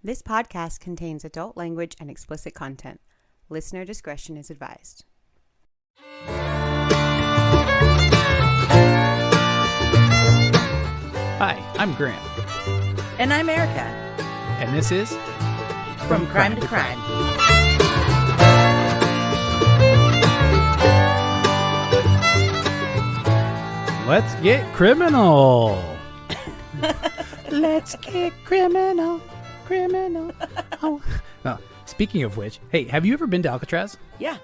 This podcast contains adult language and explicit content. Listener discretion is advised. Hi, I'm Grant. And I'm Erica. And this is From Crime to Crime. Let's get criminal. Let's get criminal. Oh. Now, speaking of which, hey, have you ever been to ALCATRAZ? Yeah.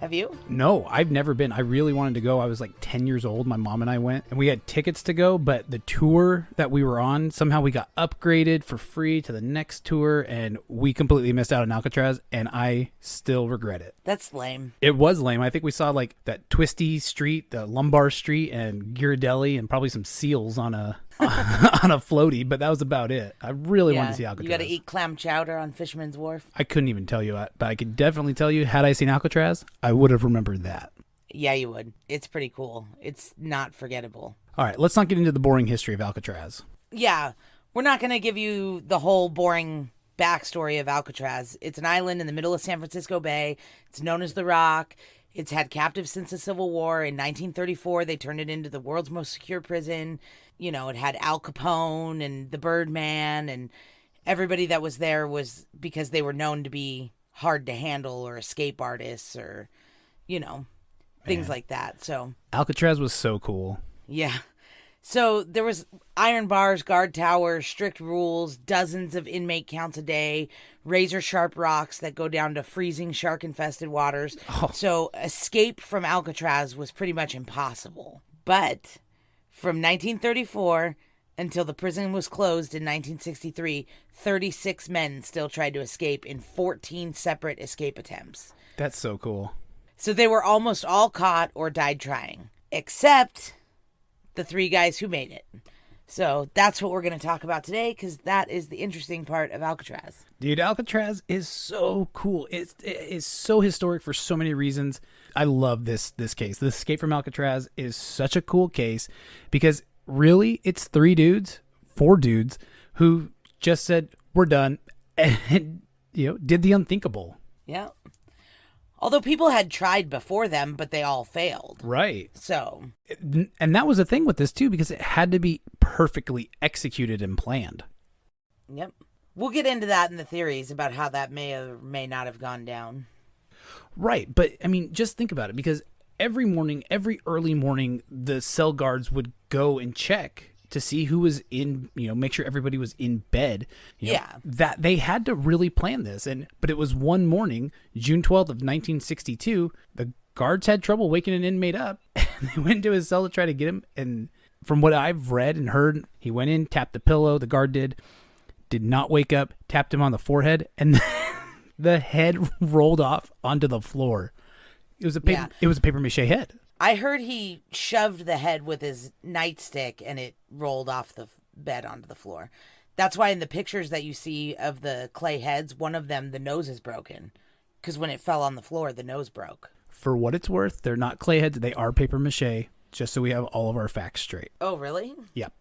Have you? No, I've never been. I really wanted to go. I was like 10 years old. My mom and I went, and we had tickets to go, but the tour that we were on, somehow we got upgraded for free to the next tour, and we completely missed out on ALCATRAZ, and I still regret it. That's lame. It was lame. I think we saw like that twisty street, the Lumbar Street, and Ghirardelli, and probably some seals on a on a floaty, but that was about it. I really wanted to see ALCATRAZ. You got to eat clam chowder on Fisherman's Wharf. I couldn't even tell you, but I could definitely tell you, had I seen ALCATRAZ, I would have remembered that. Yeah, you would. It's pretty cool. It's not forgettable. All right, let's not get into the boring history of ALCATRAZ. Yeah, we're not going to give you the whole boring backstory of ALCATRAZ. It's an island in the middle of San Francisco Bay. It's known as the Rock. It's had captives since the Civil War. In 1934, they turned it into the world's most secure prison. You know, it had Al Capone and the Birdman, and everybody that was there was because they were known to be hard to handle or escape artists or, you know, things like that. So ALCATRAZ was so cool. Yeah. So there was iron bars, guard towers, strict rules, dozens of inmate counts a day, razor sharp rocks that go down to freezing shark infested waters. Oh. So escape from ALCATRAZ was pretty much impossible. But from 1934 until the prison was closed in 1963, 36 men still tried to escape in 14 separate escape attempts. That's so cool. So they were almost all caught or died trying, except the 3 guys who made it. So that's what we're going to talk about today, because that is the interesting part of ALCATRAZ. Dude, ALCATRAZ is so cool. It is so historic for so many reasons. I love this case. The escape from ALCATRAZ is such a cool case because really it's 4 dudes who just said, we're done, and, did the unthinkable. Yeah. Although people had tried before them, but they all failed. Right. So. And that was the thing with this, too, because it had to be perfectly executed and planned. Yep. We'll get into that in the theories about how that may or may not have gone down. Right. But, I mean, just think about it, because every early morning, the cell guards would go and check to see who was in, make sure everybody was in bed. That they had to really plan this. But it was one morning, June 12th of 1962, the guards had trouble waking an inmate up. And they went into his cell to try to get him. And from what I've read and heard, he went in, tapped the pillow, the guard did not wake up, tapped him on the forehead, and the head rolled off onto the floor. It was a paper mache head. I heard he shoved the head with his nightstick and it rolled off the bed onto the floor. That's why in the pictures that you see of the clay heads, one of them, the nose is broken. Because when it fell on the floor, the nose broke. For what it's worth, they're not clay heads. They are paper mache, just so we have all of our facts straight. Oh, really? Yep.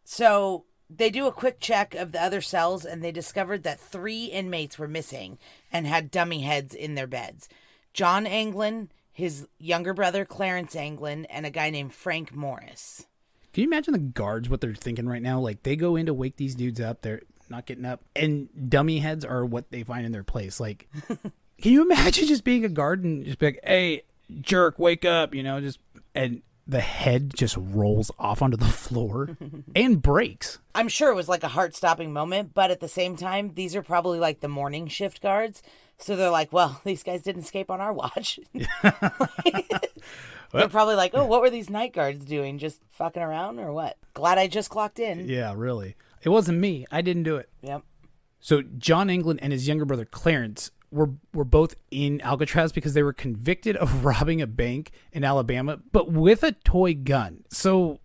So they do a quick check of the other cells and they discovered that 3 inmates were missing and had dummy heads in their beds. John Anglin, his younger brother, Clarence Anglin, and a guy named Frank Morris. Can you imagine the guards, what they're thinking right now? Like, they go in to wake these dudes up. They're not getting up. And dummy heads are what they find in their place. Like, can you imagine just being a guard and just be like, hey, jerk, wake up, and the head just rolls off onto the floor and breaks. I'm sure it was like a heart-stopping moment, but at the same time, these are probably like the morning shift guards. So they're like, well, these guys didn't escape on our watch. They're probably like, oh, what were these night guards doing? Just fucking around or what? Glad I just clocked in. Yeah, really. It wasn't me. I didn't do it. Yep. So John Anglin and his younger brother Clarence were both in ALCATRAZ because they were convicted of robbing a bank in Alabama, but with a toy gun. So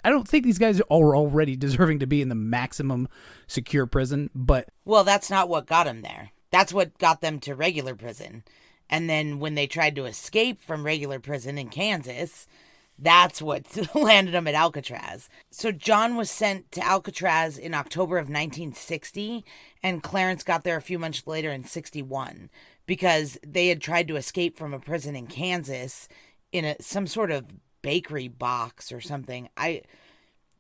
I don't think these guys are already deserving to be in the maximum secure prison, but... Well, that's not what got them there. That's what got them to regular prison. And then when they tried to escape from regular prison in Kansas, That's what landed him at Alcatraz. So John was sent to Alcatraz in October of 1960, and Clarence got there a few months later in 61 because they had tried to escape from a prison in Kansas in some sort of bakery box or something.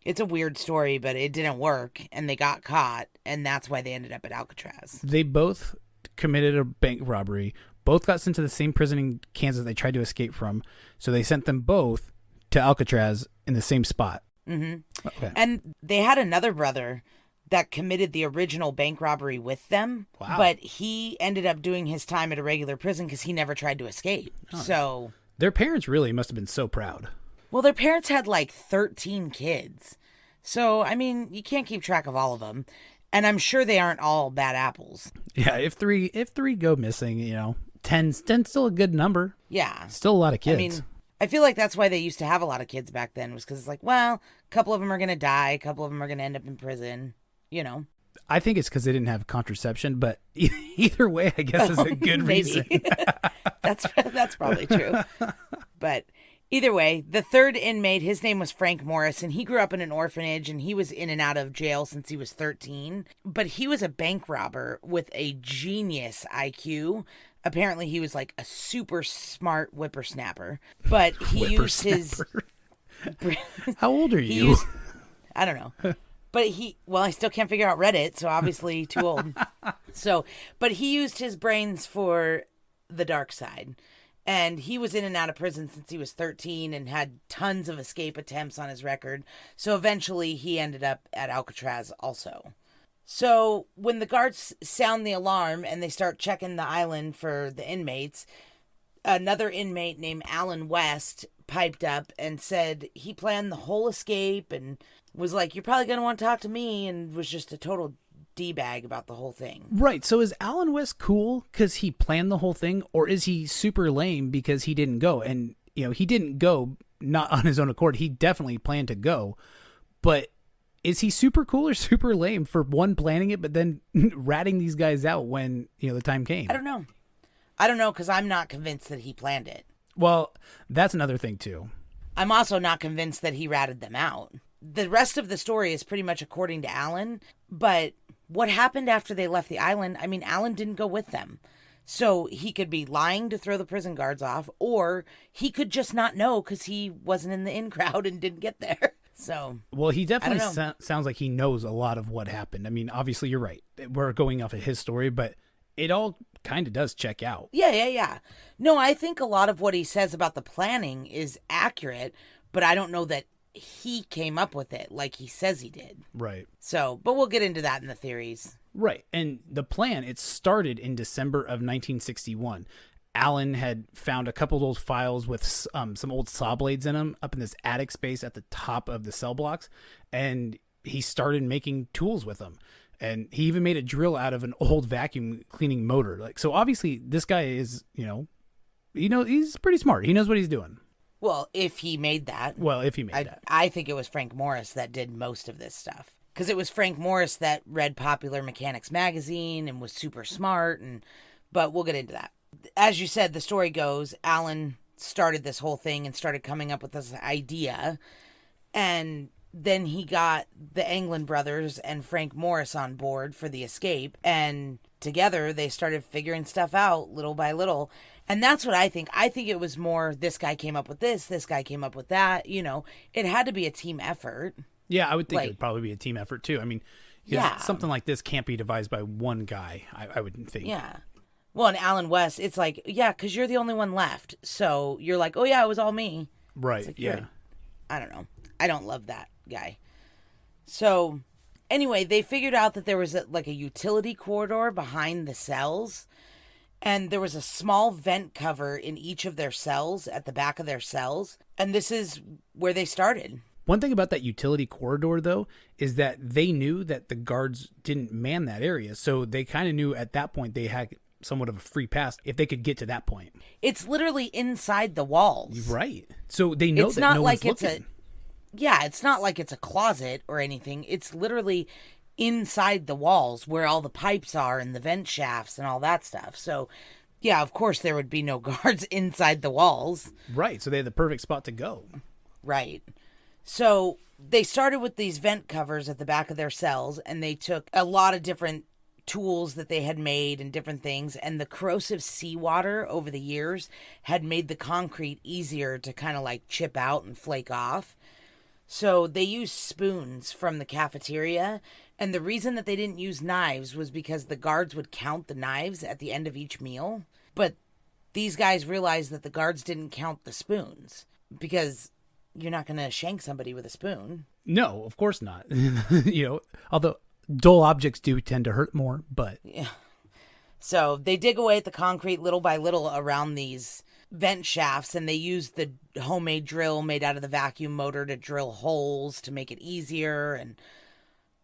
It's a weird story, but it didn't work, and they got caught, and that's why they ended up at Alcatraz. They both committed a bank robbery. Both got sent to the same prison in Kansas they tried to escape from. So they sent them both to Alcatraz in the same spot. Mm-hmm. Okay. And they had another brother that committed the original bank robbery with them. Wow. But he ended up doing his time at a regular prison because he never tried to escape. Oh. So Their parents really must have been so proud. well, their parents had like 13 kids. So, I mean, you can't keep track of all of them. And I'm sure they aren't all bad apples. Yeah, if three go missing, 10's still a good number. Yeah. Still a lot of kids. I mean, I feel like that's why they used to have a lot of kids back then, was because it's like, well, a couple of them are going to die. A couple of them are going to end up in prison, I think it's because they didn't have contraception, but either way, I guess is a good reason. That's probably true. But either way, the third inmate, his name was Frank Morris, and he grew up in an orphanage, and he was in and out of jail since he was 13. But he was a bank robber with a genius IQ. Apparently, he was like a super smart whippersnapper. But he used his... How old are you? I don't know. But I still can't figure out Reddit, so obviously too old. But he used his brains for the dark side. And he was in and out of prison since he was 13 and had tons of escape attempts on his record. So eventually he ended up at Alcatraz also. So when the guards sound the alarm and they start checking the island for the inmates, another inmate named Alan West piped up and said he planned the whole escape and was like, you're probably going to want to talk to me, and was just a total D-bag about the whole thing. Right. So is Alan West cool because he planned the whole thing, or is he super lame because he didn't go? And, he didn't go not on his own accord. He definitely planned to go. But is he super cool or super lame for one, planning it, but then ratting these guys out when, the time came? I don't know because I'm not convinced that he planned it. Well, that's another thing too. I'm also not convinced that he ratted them out. The rest of the story is pretty much according to Alan, but what happened after they left the island? I mean, Alan didn't go with them. So he could be lying to throw the prison guards off, or he could just not know because he wasn't in the in crowd and didn't get there. So, well, he definitely sounds like he knows a lot of what happened. I mean, obviously you're right. We're going off of his story, but it all kind of does check out. Yeah. No, I think a lot of what he says about the planning is accurate, but I don't know that he came up with it like he says he did. Right. So, but we'll get into that in the theories. Right. And the plan, it started in December of 1961. Alan had found a couple of those files with some old saw blades in them up in this attic space at the top of the cell blocks. And he started making tools with them. And he even made a drill out of an old vacuum cleaning motor. So obviously this guy is, he's pretty smart. He knows what he's doing. Well, if he made that. I think it was Frank Morris that did most of this stuff. Because it was Frank Morris that read Popular Mechanics magazine and was super smart. But we'll get into that. As you said, the story goes, Alan started this whole thing and started coming up with this idea. And then he got the Anglin brothers and Frank Morris on board for the escape. And together they started figuring stuff out little by little. And that's what I think. I think it was more, this guy came up with this guy came up with that. It had to be a team effort. Yeah, I would think it would probably be a team effort too. I mean, something like this can't be devised by one guy, I wouldn't think. Yeah. Well, and Alan West, it's like, because you're the only one left. So you're like, oh, yeah, it was all me. Right, like, yeah. I don't know. I don't love that guy. So anyway, they figured out that there was a utility corridor behind the cells. And there was a small vent cover in each of their cells at the back of their cells. And this is where they started. One thing about that utility corridor, though, is that they knew that the guards didn't man that area. So they kind of knew at that point they had somewhat of a free pass if they could get to that point. It's literally inside the walls. Right. So they know it's that not no like one's it's looking. it's not like it's a closet or anything. It's literally inside the walls where all the pipes are and the vent shafts and all that stuff. So, yeah, of course there would be no guards inside the walls. Right. So they had the perfect spot to go. Right. So they started with these vent covers at the back of their cells, and they took a lot of different tools that they had made and different things, and the corrosive seawater over the years had made the concrete easier to kind of like chip out and flake off. So they used spoons from the cafeteria, and the reason that they didn't use knives was because the guards would count the knives at the end of each meal. But these guys realized that the guards didn't count the spoons, because you're not going to shank somebody with a spoon. No, of course not. Although dull objects do tend to hurt more, but Yeah. So they dig away at the concrete little by little around these vent shafts, and they use the homemade drill made out of the vacuum motor to drill holes to make it easier. And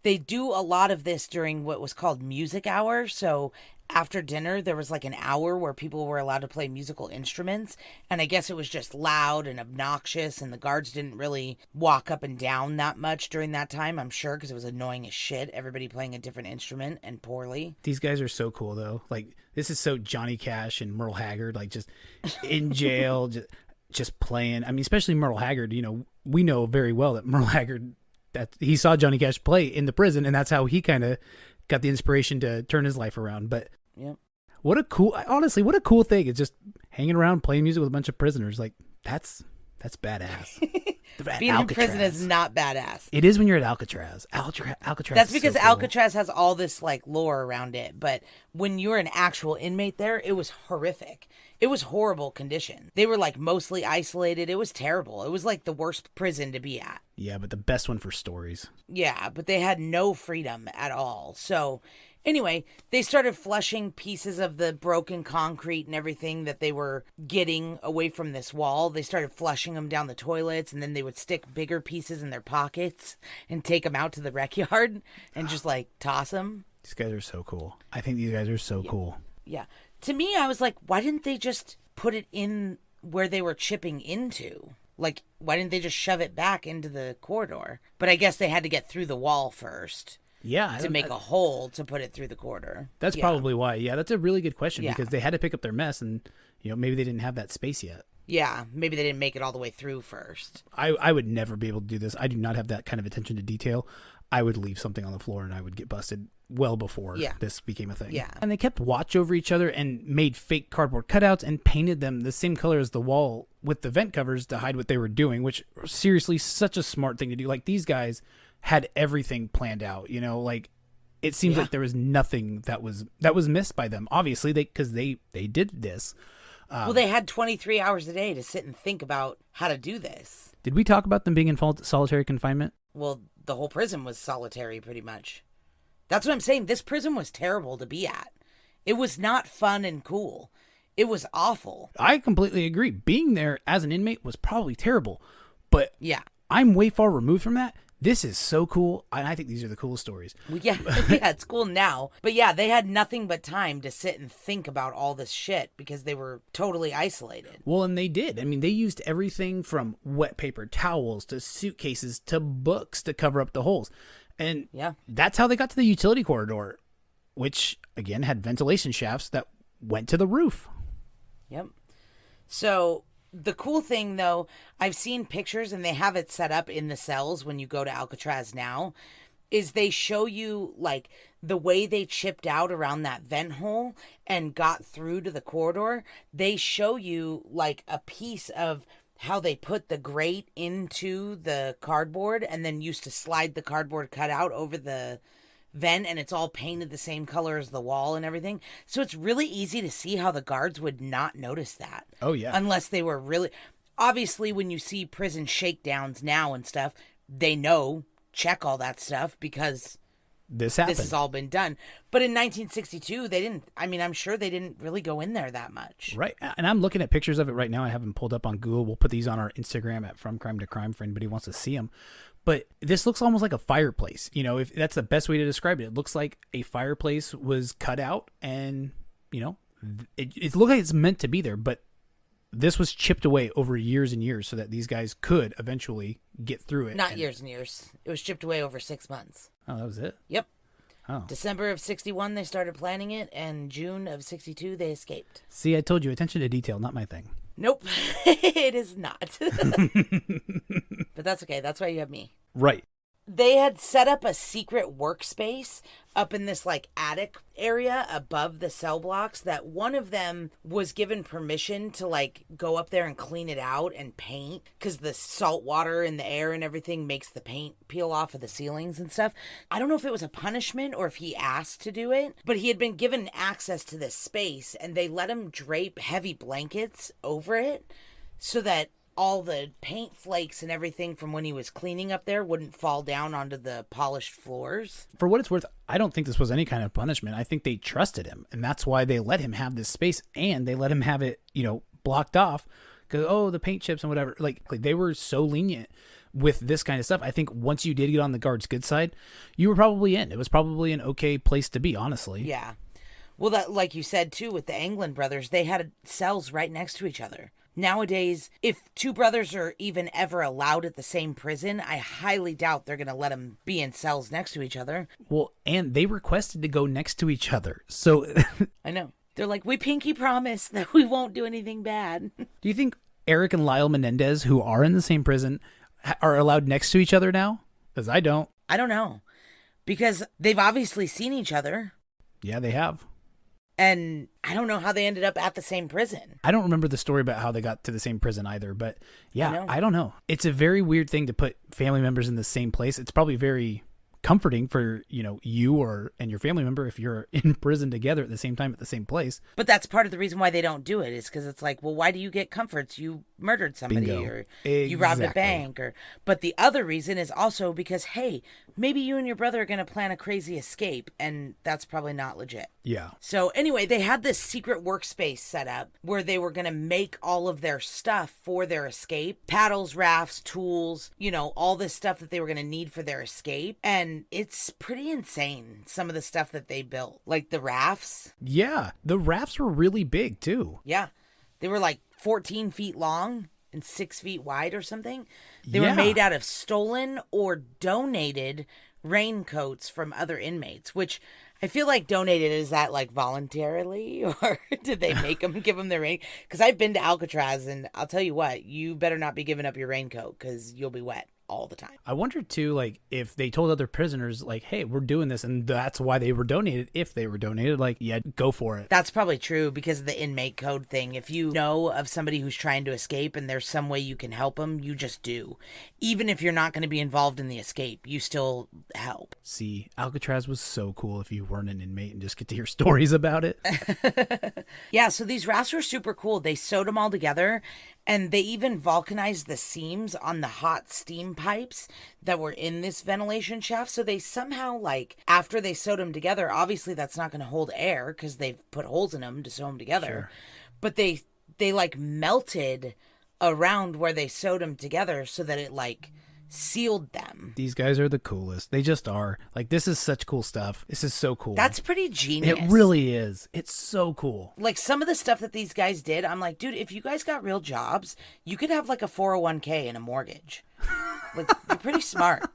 they do a lot of this during what was called music hour. So after dinner, there was like an hour where people were allowed to play musical instruments. And I guess it was just loud and obnoxious, and the guards didn't really walk up and down that much during that time, I'm sure, because it was annoying as shit. Everybody playing a different instrument and poorly. these guys are so cool though. Like, this is so Johnny Cash and Merle Haggard, like just in jail, just playing. I mean, especially Merle Haggard, we know very well that Merle Haggard, that he saw Johnny Cash play in the prison, and that's how he kind of got the inspiration to turn his life around. But Yep. what a cool thing. It's just hanging around playing music with a bunch of prisoners. Like, that's badass. Being in prison is not badass. It is when you're at Alcatraz. Alcatraz. That's is because so cool. Alcatraz has all this like lore around it, but when you're an actual inmate there, it was horrific. It was horrible condition. They were like mostly isolated. It was terrible. It was like the worst prison to be at. Yeah, but the best one for stories. Yeah, but they had no freedom at all. So anyway, they started flushing pieces of the broken concrete and everything that they were getting away from this wall. They started flushing them down the toilets, and then they would stick bigger pieces in their pockets and take them out to the rec yard and just like toss them. These guys are so cool. I think these guys are so cool. Yeah. To me, I was like, why didn't they just put it in where they were chipping into? Like, why didn't they just shove it back into the corridor? But I guess they had to get through the wall first. Yeah. To make a hole to put it through the corridor. That's probably why. Yeah, that's a really good question, Yeah. because they had to pick up their mess, and maybe they didn't have that space yet. Yeah, maybe they didn't make it all the way through first. I would never be able to do this. I do not have that kind of attention to detail. I would leave something on the floor and I would get busted well before this became a thing. Yeah. And they kept watch over each other and made fake cardboard cutouts and painted them the same color as the wall with the vent covers to hide what they were doing, which seriously, such a smart thing to do. Like, these guys had everything planned out, like it seems like there was nothing that was missed by them. Obviously, because they did this. Well, they had 23 hours a day to sit and think about how to do this. Did we talk about them being in solitary confinement? Well, the whole prison was solitary pretty much. That's what I'm saying. This prison was terrible to be at. It was not fun and cool. It was awful. I completely agree. Being there as an inmate was probably terrible, but Yeah. I'm way far removed from that. This is so cool, and I think these are the coolest stories. Well, yeah, it's cool now. But yeah, they had nothing but time to sit and think about all this shit because they were totally isolated. Well, and they did. I mean, they used everything from wet paper towels to suitcases to books to cover up the holes. And that's how they got to the utility corridor, which, again, had ventilation shafts that went to the roof. Yep. So the cool thing, though, I've seen pictures, and they have it set up in the cells when you go to Alcatraz now, is they show you, like, the way they chipped out around that vent hole and got through to the corridor. They show you, like, a piece of how they put the grate into the cardboard and then used to slide the cardboard cutout over the vent, and it's all painted the same color as the wall and everything. So it's really easy to see how the guards would not notice that. Oh, yeah. Unless they were really... Obviously, when you see prison shakedowns now and stuff, they know, check all that stuff because this happened. This has all been done. But in 1962, they didn't... I mean, I'm sure they didn't really go in there that much. Right. And I'm looking at pictures of it right now. I have them pulled up on Google. We'll put these on our Instagram at From Crime to Crime for anybody who wants to see them. But this looks almost like a fireplace. If that's the best way to describe it. It looks like a fireplace was cut out and, it looked like it's meant to be there. But this was chipped away over years and years so that these guys could eventually get through it. Not years and years. It was chipped away over 6 months. Oh, that was it? Yep. Oh. December of 61, they started planning it, and June of 62, they escaped. See, I told you, attention to detail, not my thing. Nope, it is not. But that's okay. That's why you have me. Right. They had set up a secret workspace up in this like attic area above the cell blocks that one of them was given permission to like go up there and clean it out and paint because the salt water in the air and everything makes the paint peel off of the ceilings and stuff. I don't know if it was a punishment or if he asked to do it, but he had been given access to this space and they let him drape heavy blankets over it so that all the paint flakes and everything from when he was cleaning up there wouldn't fall down onto the polished floors. For what it's worth, I don't think this was any kind of punishment. I think they trusted him, and that's why they let him have this space, and they let him have it, blocked off because, the paint chips and whatever. Like they were so lenient with this kind of stuff. I think once you did get on the guard's good side, you were probably in. It was probably an okay place to be, honestly. Yeah. Well, that, like you said, too, with the Anglin brothers, they had cells right next to each other. Nowadays, if two brothers are even ever allowed at the same prison, I highly doubt they're going to let them be in cells next to each other. Well, and they requested to go next to each other. So I know. They're like, we pinky promise that we won't do anything bad. Do you think Eric and Lyle Menendez, who are in the same prison, are allowed next to each other now? Because I don't. I don't know. Because they've obviously seen each other. Yeah, they have. And I don't know how they ended up at the same prison. I don't remember the story about how they got to the same prison either, but yeah, I don't know. It's a very weird thing to put family members in the same place. It's probably very comforting for, you and your family member if you're in prison together at the same time at the same place. But that's part of the reason why they don't do it is because it's like, well, why do you get comforts? You murdered somebody Bingo. or Exactly. you robbed a bank but the other reason is also because, hey, maybe you and your brother are going to plan a crazy escape and that's probably not legit. Yeah. So anyway, they had this secret workspace set up where they were going to make all of their stuff for their escape. Paddles, rafts, tools, all this stuff that they were going to need for their escape. And it's pretty insane, some of the stuff that they built. Like the rafts. Yeah. The rafts were really big too. Yeah. They were like 14 feet long and 6 feet wide or something. They were made out of stolen or donated raincoats from other inmates, which I feel like donated, is that like voluntarily or did they make them give them their rain? Because I've been to Alcatraz and I'll tell you what, you better not be giving up your raincoat because you'll be wet all the time. I wonder too, like if they told other prisoners like, hey, we're doing this and that's why they were donated. If they were donated, like, yeah, go for it. That's probably true because of the inmate code thing. If you know of somebody who's trying to escape and there's some way you can help them, you just do. Even if you're not going to be involved in the escape, you still help. See, Alcatraz was so cool if you weren't an inmate and just get to hear stories about it. Yeah, so these rafts were super cool. They sewed them all together and they even vulcanized the seams on the hot steam pipes that were in this ventilation shaft. So they somehow, like, after they sewed them together, obviously that's not going to hold air because they've put holes in them to sew them together. Sure. But they like melted around where they sewed them together so that it like sealed them. These guys are the coolest. They just are. Like, this is such cool stuff. This is so cool. That's pretty genius. It really is. It's so cool. Like some of the stuff that these guys did, I'm like, dude, if you guys got real jobs, you could have like a 401k and a mortgage. Like, you're pretty smart.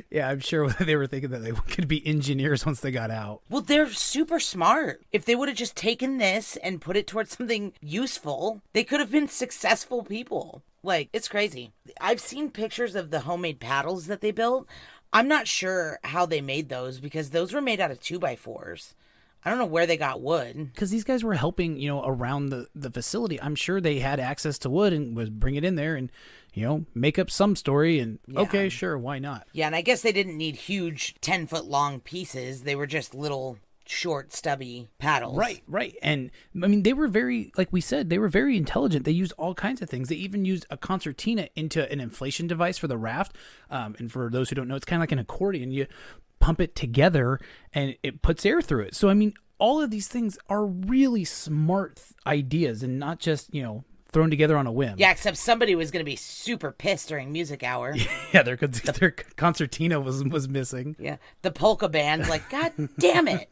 Yeah, I'm sure they were thinking that they could be engineers once they got out. Well, they're super smart. If they would have just taken this and put it towards something useful, they could have been successful people. Like, it's crazy. I've seen pictures of the homemade paddles that they built. I'm not sure how they made those because those were made out of 2x4s. I don't know where they got wood. Because these guys were helping, around the facility. I'm sure they had access to wood and was bring it in there and, make up some story. And okay, sure, why not? Yeah, and I guess they didn't need huge 10-foot long pieces. They were just little short, stubby paddles. Right. And I mean, they were very, like we said, they were very intelligent. They used all kinds of things. They even used a concertina into an inflation device for the raft. And for those who don't know, it's kind of like an accordion. You pump it together and it puts air through it. So, I mean, all of these things are really smart ideas and not just, thrown together on a whim. Yeah, except somebody was going to be super pissed during music hour. Yeah, their concertina was missing. Yeah, the polka band's like, God damn it.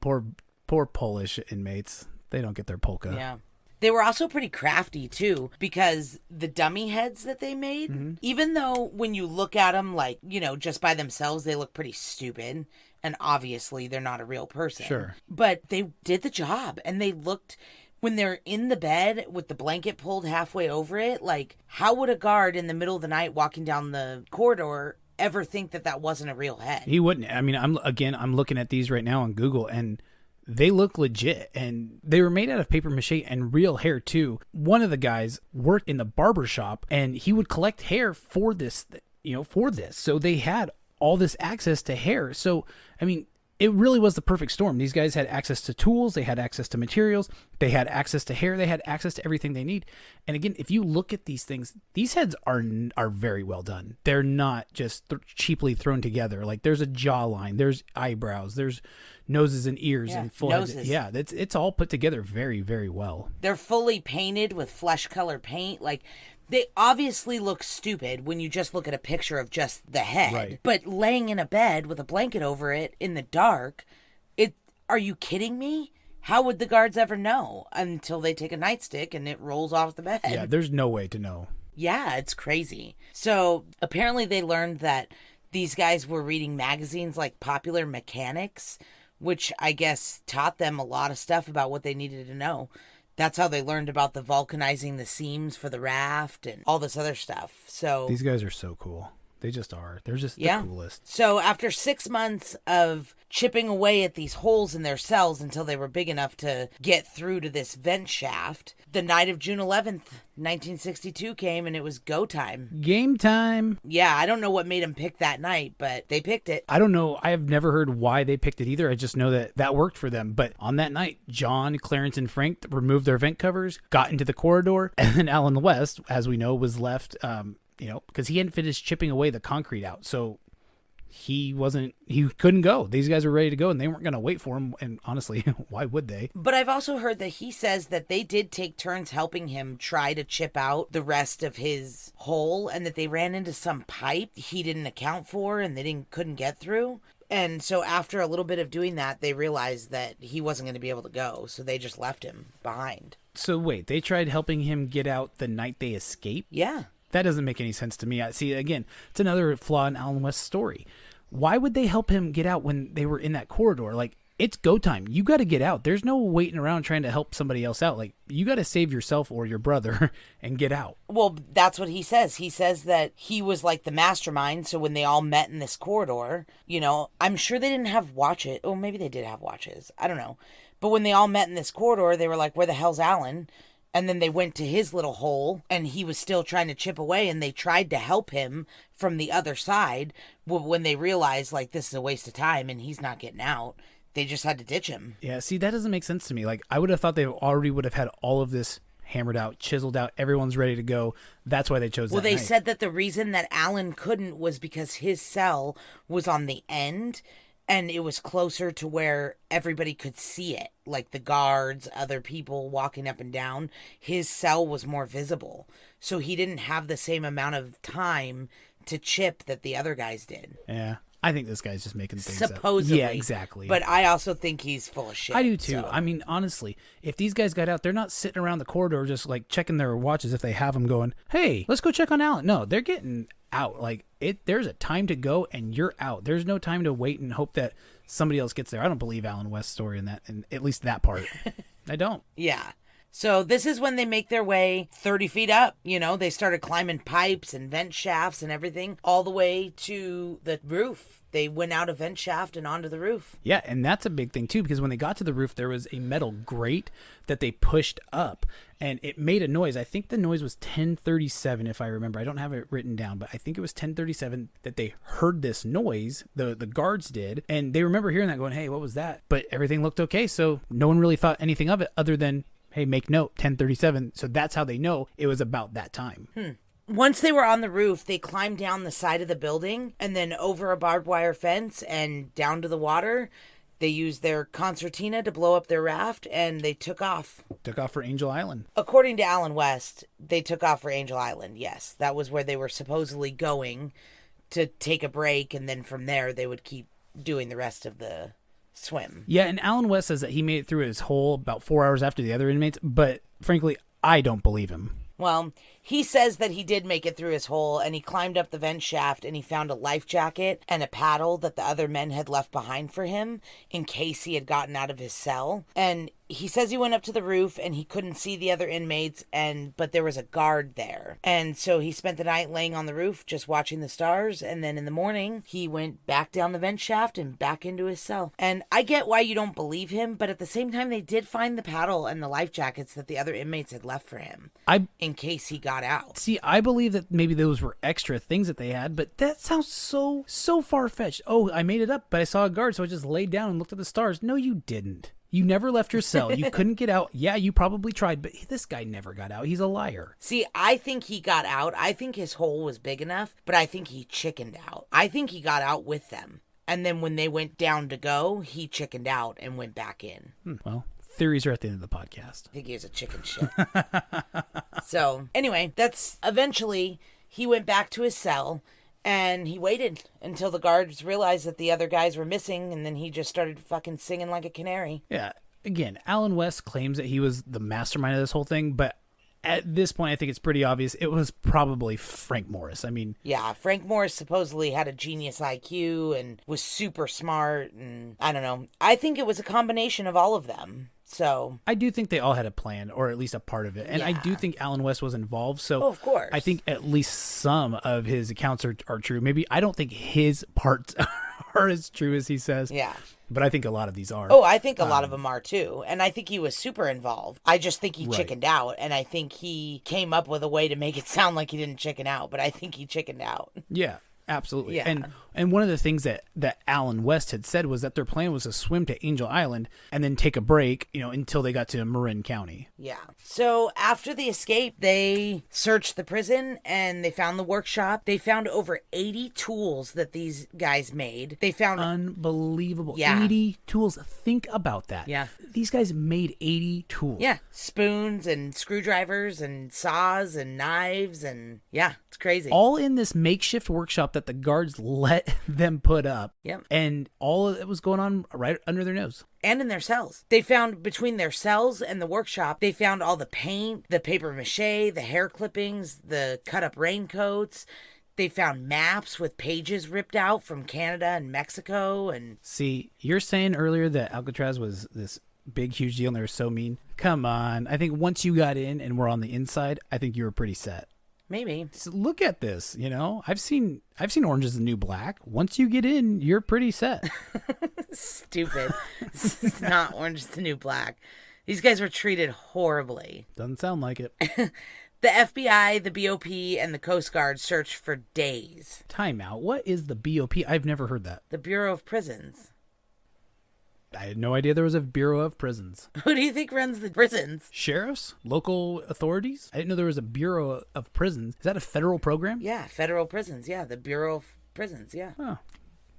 Poor Polish inmates. They don't get their polka. Yeah. They were also pretty crafty, too, because the dummy heads that they made, even though when you look at them, like, just by themselves, they look pretty stupid. And obviously, they're not a real person. Sure. But they did the job, and they looked when they're in the bed with the blanket pulled halfway over it, like, how would a guard in the middle of the night walking down the corridor ever think that that wasn't a real head? He wouldn't. I mean, I'm looking at these right now on Google, and they look legit, and they were made out of paper mache and real hair too. One of the guys worked in the barber shop, and he would collect hair for this, So they had all this access to hair. So, I mean, it really was the perfect storm. These guys had access to tools, they had access to materials, they had access to hair, they had access to everything they need. And again, if you look at these things, these heads are very well done. They're not just cheaply thrown together. Like, there's a jawline, there's eyebrows, there's noses and ears and full heads. Yeah, it's all put together very, very well. They're fully painted with flesh color paint. Like, they obviously look stupid when you just look at a picture of just the head. Right. But laying in a bed with a blanket over it in the dark, are you kidding me? How would the guards ever know until they take a nightstick and it rolls off the bed? Yeah, there's no way to know. Yeah, it's crazy. So apparently they learned that these guys were reading magazines like Popular Mechanics, which I guess taught them a lot of stuff about what they needed to know. That's how they learned about the vulcanizing the seams for the raft and all this other stuff. So these guys are so cool. They just are. They're just the coolest. So after 6 months of chipping away at these holes in their cells until they were big enough to get through to this vent shaft, the night of June 11th, 1962 came, and it was go time. Game time. Yeah, I don't know what made them pick that night, but they picked it. I don't know. I have never heard why they picked it either. I just know that worked for them. But on that night, John, Clarence, and Frank removed their vent covers, got into the corridor, and then Alan West, as we know, was left... because he hadn't finished chipping away the concrete out. So he couldn't go. These guys were ready to go, and they weren't going to wait for him. And honestly, why would they? But I've also heard that he says that they did take turns helping him try to chip out the rest of his hole, and that they ran into some pipe he didn't account for and they couldn't get through. And so after a little bit of doing that, they realized that he wasn't going to be able to go. So they just left him behind. So wait, they tried helping him get out the night they escaped? Yeah. That doesn't make any sense to me. See, again, it's another flaw in Alan West's story. Why would they help him get out when they were in that corridor? Like, it's go time. You got to get out. There's no waiting around trying to help somebody else out. Like, you got to save yourself or your brother and get out. Well, that's what he says. He says that he was like the mastermind. So when they all met in this corridor, I'm sure they didn't have watches. Or maybe they did have watches. I don't know. But when they all met in this corridor, they were like, where the hell's Alan? And then they went to his little hole, and he was still trying to chip away, and they tried to help him from the other side. When they realized, like, this is a waste of time and he's not getting out, they just had to ditch him. Yeah, see, that doesn't make sense to me. Like, I would have thought they already would have had all of this hammered out, chiseled out. Everyone's ready to go. That's why they chose that night. Well, they said that the reason that Alan couldn't was because his cell was on the end, and it was closer to where everybody could see it, like the guards, other people walking up and down. His cell was more visible, so he didn't have the same amount of time to chip that the other guys did. Yeah, I think this guy's just making things up. Supposedly. Yeah, exactly. But I also think he's full of shit. I do too. So. I mean, honestly, if these guys got out, they're not sitting around the corridor just like checking their watches if they have them going, hey, let's go check on Alan. No, they're getting out. Like, there's a time to go and you're out. There's no time to wait and hope that somebody else gets there. I don't believe Alan West's story in that, and at least that part. I don't. Yeah. So this is when they make their way 30 feet up. They started climbing pipes and vent shafts and everything all the way to the roof. They went out a vent shaft and onto the roof. Yeah, and that's a big thing too, because when they got to the roof, there was a metal grate that they pushed up, and it made a noise. I think the noise was 1037, if I remember. I don't have it written down, but I think it was 1037 that they heard this noise, the guards did, and they remember hearing that going, hey, what was that? But everything looked okay, so no one really thought anything of it other than, hey, make note, 1037. So that's how they know it was about that time. Once they were on the roof, they climbed down the side of the building and then over a barbed wire fence and down to the water. They used their concertina to blow up their raft, and they took off. Took off for Angel Island. According to Alan West, they took off for Angel Island, yes. That was where they were supposedly going to take a break, and then from there they would keep doing the rest of the swim. Yeah, and Alan West says that he made it through his hole about 4 hours after the other inmates, but frankly, I don't believe him. Well, he says that he did make it through his hole, and he climbed up the vent shaft, and he found a life jacket and a paddle that the other men had left behind for him in case he had gotten out of his cell. And he says he went up to the roof and he couldn't see the other inmates, but there was a guard there. And so he spent the night laying on the roof just watching the stars, and then in the morning he went back down the vent shaft and back into his cell. And I get why you don't believe him, but at the same time they did find the paddle and the life jackets that the other inmates had left for him in case he got out. See, I believe that maybe those were extra things that they had, but that sounds so far-fetched. Oh, I made it up, but I saw a guard, so I just laid down and looked at the stars. No, you didn't. You never left your cell. You couldn't get out. Yeah, you probably tried, but this guy never got out. He's a liar. See, I think he got out. I think his hole was big enough, but I think he chickened out. I think he got out with them. And then when they went down to go, he chickened out and went back in. Well, theories are at the end of the podcast. I think he was a chicken shit. So, anyway, that's eventually he went back to his cell. And he waited until the guards realized that the other guys were missing, and then he just started fucking singing like a canary. Yeah. Again, Alan West claims that he was the mastermind of this whole thing, but at this point, I think it's pretty obvious it was probably Frank Morris. I mean... Yeah, Frank Morris supposedly had a genius IQ and was super smart, and I don't know. I think it was a combination of all of them. So I do think they all had a plan, or at least a part of it. And I do think Alan West was involved. So of course. I think at least some of his accounts are true. Maybe I don't think his parts are as true as he says. Yeah. But I think a lot of these are. Oh, I think a lot of them are too. And I think he was super involved. I just think he chickened out. And I think he came up with a way to make it sound like he didn't chicken out. But I think he chickened out. Yeah. Absolutely. Yeah. And one of the things that Alan West had said was that their plan was to swim to Angel Island and then take a break, until they got to Marin County. Yeah. So after the escape, they searched the prison and they found the workshop. They found over 80 tools that these guys made. They found unbelievable. Yeah. 80 tools. Think about that. Yeah. These guys made 80 tools. Yeah. Spoons and screwdrivers and saws and knives and yeah, it's crazy. All in this makeshift workshop that the guards let them put up. Yep. And all of it was going on right under their nose. And in their cells. They found between their cells and the workshop, they found all the paint, the paper mache, the hair clippings, the cut up raincoats. They found maps with pages ripped out from Canada and Mexico. And see, you're saying earlier that Alcatraz was this big, huge deal and they were so mean. Come on. I think once you got in and were on the inside, I think you were pretty set. Maybe. So look at this, I've seen Orange is the New Black. Once you get in, you're pretty set. Stupid. This is not Orange is the New Black. These guys were treated horribly. Doesn't sound like it. The FBI, the BOP, and the Coast Guard searched for days. Time out. What is the BOP? I've never heard that. The Bureau of Prisons. I had no idea there was a Bureau of Prisons. Who do you think runs the prisons? Sheriffs? Local authorities? I didn't know there was a Bureau of Prisons. Is that a federal program? Yeah, federal prisons. Yeah, the Bureau of Prisons. Yeah.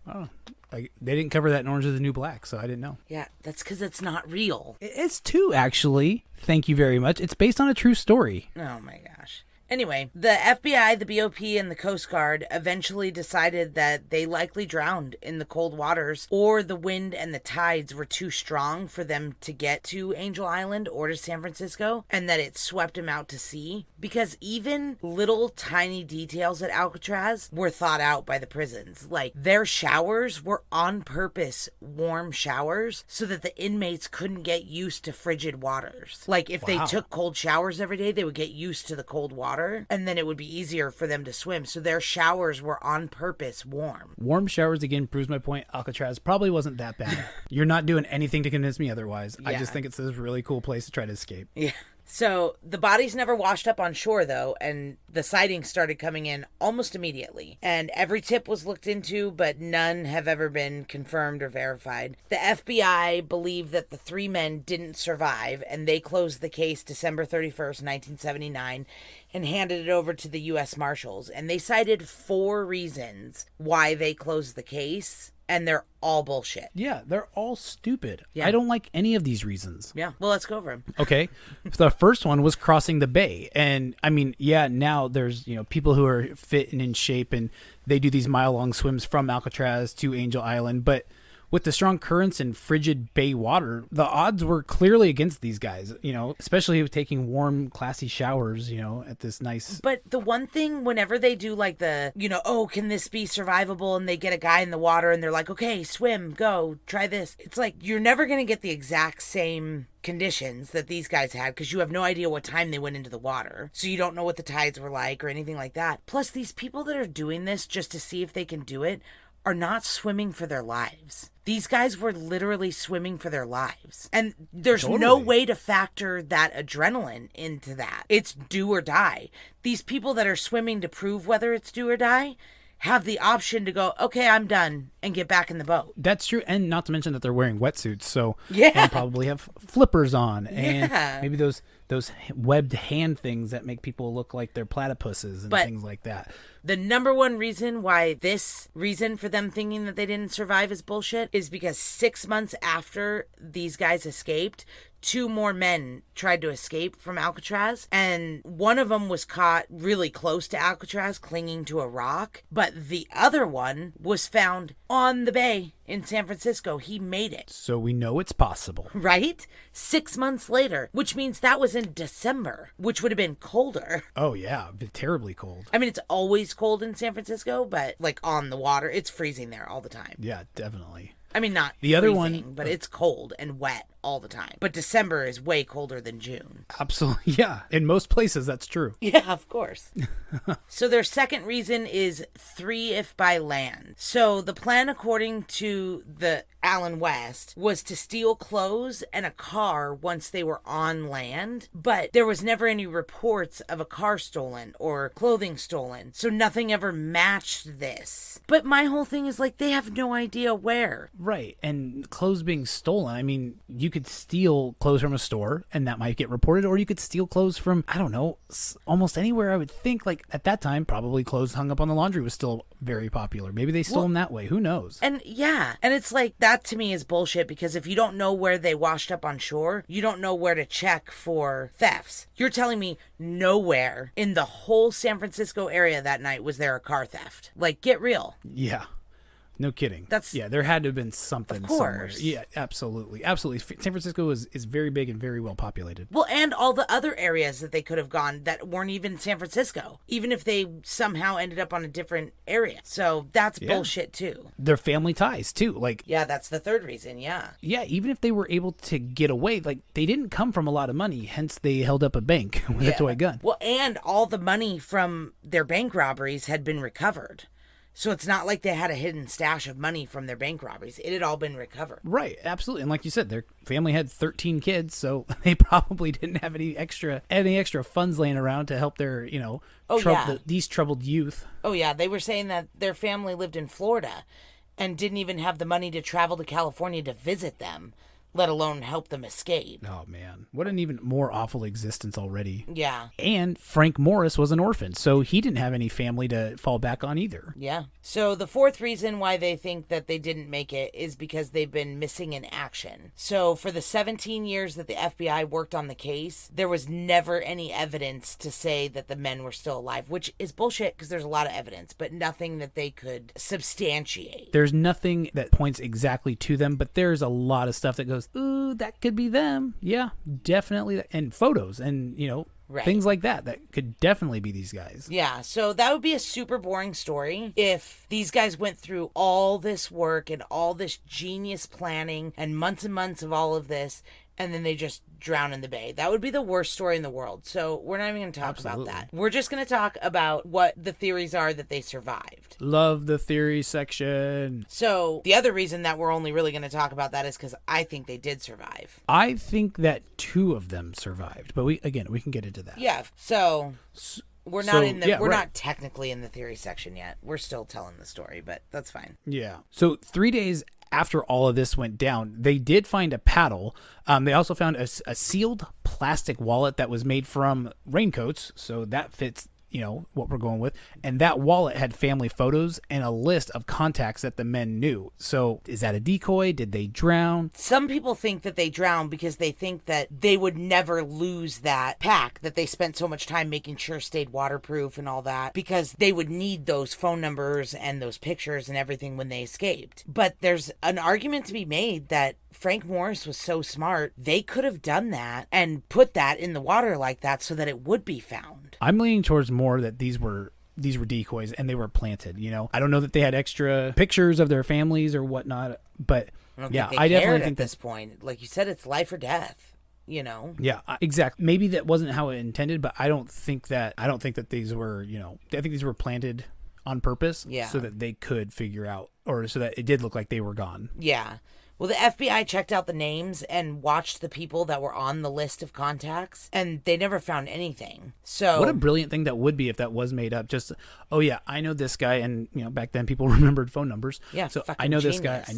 Oh. They didn't cover that in Orange is the New Black, so I didn't know. Yeah, that's because it's not real. It's too, actually. Thank you very much. It's based on a true story. Oh, my gosh. Anyway, the FBI, the BOP, and the Coast Guard eventually decided that they likely drowned in the cold waters, or the wind and the tides were too strong for them to get to Angel Island or to San Francisco, and that it swept them out to sea. Because even little tiny details at Alcatraz were thought out by the prisons. Like, their showers were on purpose warm showers so that the inmates couldn't get used to frigid waters. Like, if they took cold showers every day, they would get used to the cold water. And then it would be easier for them to swim. So their showers were on purpose warm. Warm showers, again, proves my point. Alcatraz probably wasn't that bad. You're not doing anything to convince me otherwise. Yeah. I just think it's this really cool place to try to escape. Yeah. So the bodies never washed up on shore, though, and the sightings started coming in almost immediately. And every tip was looked into, but none have ever been confirmed or verified. The FBI believed that the three men didn't survive, and they closed the case December 31st, 1979, and handed it over to the U.S. Marshals. And they cited 4 reasons why they closed the case. And they're all bullshit. Yeah, they're all stupid. Yeah. I don't like any of these reasons. Yeah, well, let's go over them. Okay. The first one was crossing the bay. And, I mean, yeah, now there's, people who are fit and in shape, and they do these mile-long swims from Alcatraz to Angel Island. But with the strong currents and frigid bay water, the odds were clearly against these guys, especially with taking warm, classy showers, at this nice... But the one thing, whenever they do like the, oh, can this be survivable? And they get a guy in the water and they're like, okay, swim, go, try this. It's like, you're never going to get the exact same conditions that these guys had because you have no idea what time they went into the water. So you don't know what the tides were like or anything like that. Plus, these people that are doing this just to see if they can do it are not swimming for their lives. These guys were literally swimming for their lives. And there's no way to factor that adrenaline into that. It's do or die. These people that are swimming to prove whether it's do or die have the option to go, okay, I'm done, and get back in the boat. That's true. And not to mention that they're wearing wetsuits, so yeah, and probably have flippers on. And yeah, maybe those webbed hand things that make people look like they're platypuses and things like that. The number one reason why this reason for them thinking that they didn't survive is bullshit is because 6 months after these guys escaped, 2 more men tried to escape from Alcatraz, and one of them was caught really close to Alcatraz clinging to a rock, but the other one was found on the bay in San Francisco. He made it. So we know it's possible. Right? 6 months later, which means that was in December, which would have been colder. Oh, yeah. Terribly cold. I mean, it's always cold in San Francisco, but like on the water, it's freezing there all the time. Yeah, definitely. I mean, not the other freezing, one, but it's cold and wet all the time. But December is way colder than June. Absolutely, yeah. In most places, that's true. Yeah, of course. So their second reason is 3 if by land. So the plan, according to the Alan West, was to steal clothes and a car once they were on land, but there was never any reports of a car stolen or clothing stolen, so nothing ever matched this. But my whole thing is like, they have no idea where. Right, and clothes being stolen, I mean, you could steal clothes from a store and that might get reported, or you could steal clothes from, I don't know, almost anywhere. I would think, like, at that time, probably clothes hung up on the laundry was still very popular. Maybe they stole them that way. Who knows? And yeah, and it's like, that to me is bullshit, because if you don't know where they washed up on shore, you don't know where to check for thefts. You're telling me nowhere in the whole San Francisco area that night was there a car theft. Like, get real. Yeah. No kidding. That's, yeah, there had to have been something of course. Somewhere. Yeah, absolutely. Absolutely. San Francisco is very big and very well populated. Well, and all the other areas that they could have gone that weren't even San Francisco, even if they somehow ended up on a different area. So that's bullshit too. Their family ties too. Like, yeah, that's the third reason. Yeah. Yeah, even if they were able to get away, like, they didn't come from a lot of money, hence they held up a bank with a toy gun. Well, and all the money from their bank robberies had been recovered. So it's not like they had a hidden stash of money from their bank robberies. It had all been recovered. Right, absolutely. And like you said, their family had 13 kids, so they probably didn't have any extra funds laying around to help their, these troubled youth. Oh, yeah. They were saying that their family lived in Florida and didn't even have the money to travel to California to visit them, let alone help them escape. Oh, man. What an even more awful existence already. Yeah. And Frank Morris was an orphan, so he didn't have any family to fall back on either. Yeah. So the fourth reason why they think that they didn't make it is because they've been missing in action. So for the 17 years that the FBI worked on the case, there was never any evidence to say that the men were still alive, which is bullshit because there's a lot of evidence, but nothing that they could substantiate. There's nothing that points exactly to them, but there's a lot of stuff that goes, ooh, that could be them. Yeah, definitely. And photos and, things like that could definitely be these guys. Yeah, so that would be a super boring story if these guys went through all this work and all this genius planning and months of all of this, and then they just drown in the bay. That would be the worst story in the world. So we're not even going to talk about that. We're just going to talk about what the theories are that they survived. Love the theory section. So the other reason that we're only really going to talk about that is because I think they did survive. I think that 2 of them survived, but we can get into that. Yeah. So we're not we're not technically in the theory section yet. We're still telling the story, but that's fine. Yeah. So 3 days after all of this went down, they did find a paddle. They also found a sealed plastic wallet that was made from raincoats, so that fits what we're going with. And that wallet had family photos and a list of contacts that the men knew. So is that a decoy? Did they drown? Some people think that they drowned because they think that they would never lose that pack that they spent so much time making sure stayed waterproof and all that, because they would need those phone numbers and those pictures and everything when they escaped. But there's an argument to be made that Frank Morris was so smart, they could have done that and put that in the water like that so that it would be found. I'm leaning towards more that these were decoys and they were planted. I don't know that they had extra pictures of their families or whatnot, but I definitely think at this point, like you said, it's life or death. Yeah, exactly. Maybe that wasn't how it intended, but I don't think that these were, I think these were planted on purpose, so that they could figure out, or so that it did look like they were gone. Yeah. Well, the FBI checked out the names and watched the people that were on the list of contacts, and they never found anything. So what a brilliant thing that would be if that was made up. Just, oh yeah, I know this guy, and back then people remembered phone numbers. Yeah, so fucking I know genius. this guy. I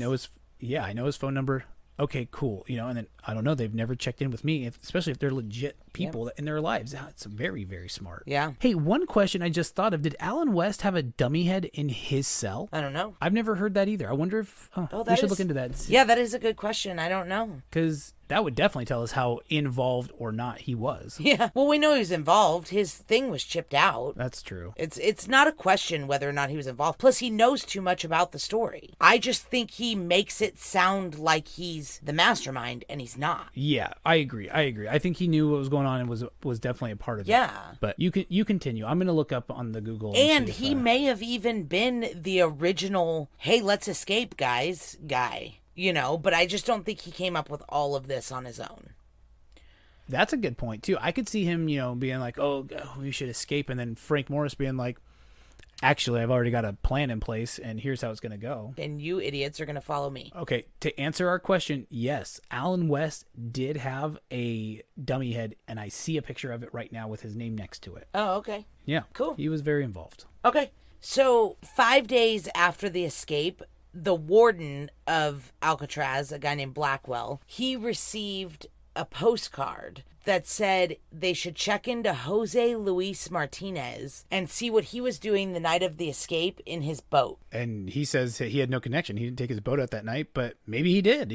know his phone number. Okay, cool. And then I don't know. They've never checked in with me, especially if they're legit people in their lives. It's very, very smart. Yeah. Hey, one question I just thought of: did Alan West have a dummy head in his cell? I don't know. I've never heard that either. I wonder if we should look into that. Yeah, that is a good question. I don't know. Because that would definitely tell us how involved or not he was. Yeah. Well, we know he was involved. His thing was chipped out. That's true. It's not a question whether or not he was involved. Plus, he knows too much about the story. I just think he makes it sound like he's the mastermind, and he's not. Yeah, I agree. I think he knew what was going on and was definitely a part of it. Yeah. But you continue. I'm going to look up on the Google. And see if, he may have even been the original, hey, let's escape, guys, guy. But I just don't think he came up with all of this on his own. That's a good point, too. I could see him, being like, oh, we should escape. And then Frank Morris being like, actually, I've already got a plan in place, and here's how it's going to go. And you idiots are going to follow me. Okay, to answer our question, yes, Alan West did have a dummy head, and I see a picture of it right now with his name next to it. Oh, okay. Yeah. Cool. He was very involved. Okay. So 5 days after the escape, the warden of Alcatraz, a guy named Blackwell, he received a postcard that said they should check into Jose Luis Martinez and see what he was doing the night of the escape in his boat. And he says that he had no connection. He didn't take his boat out that night, but maybe he did.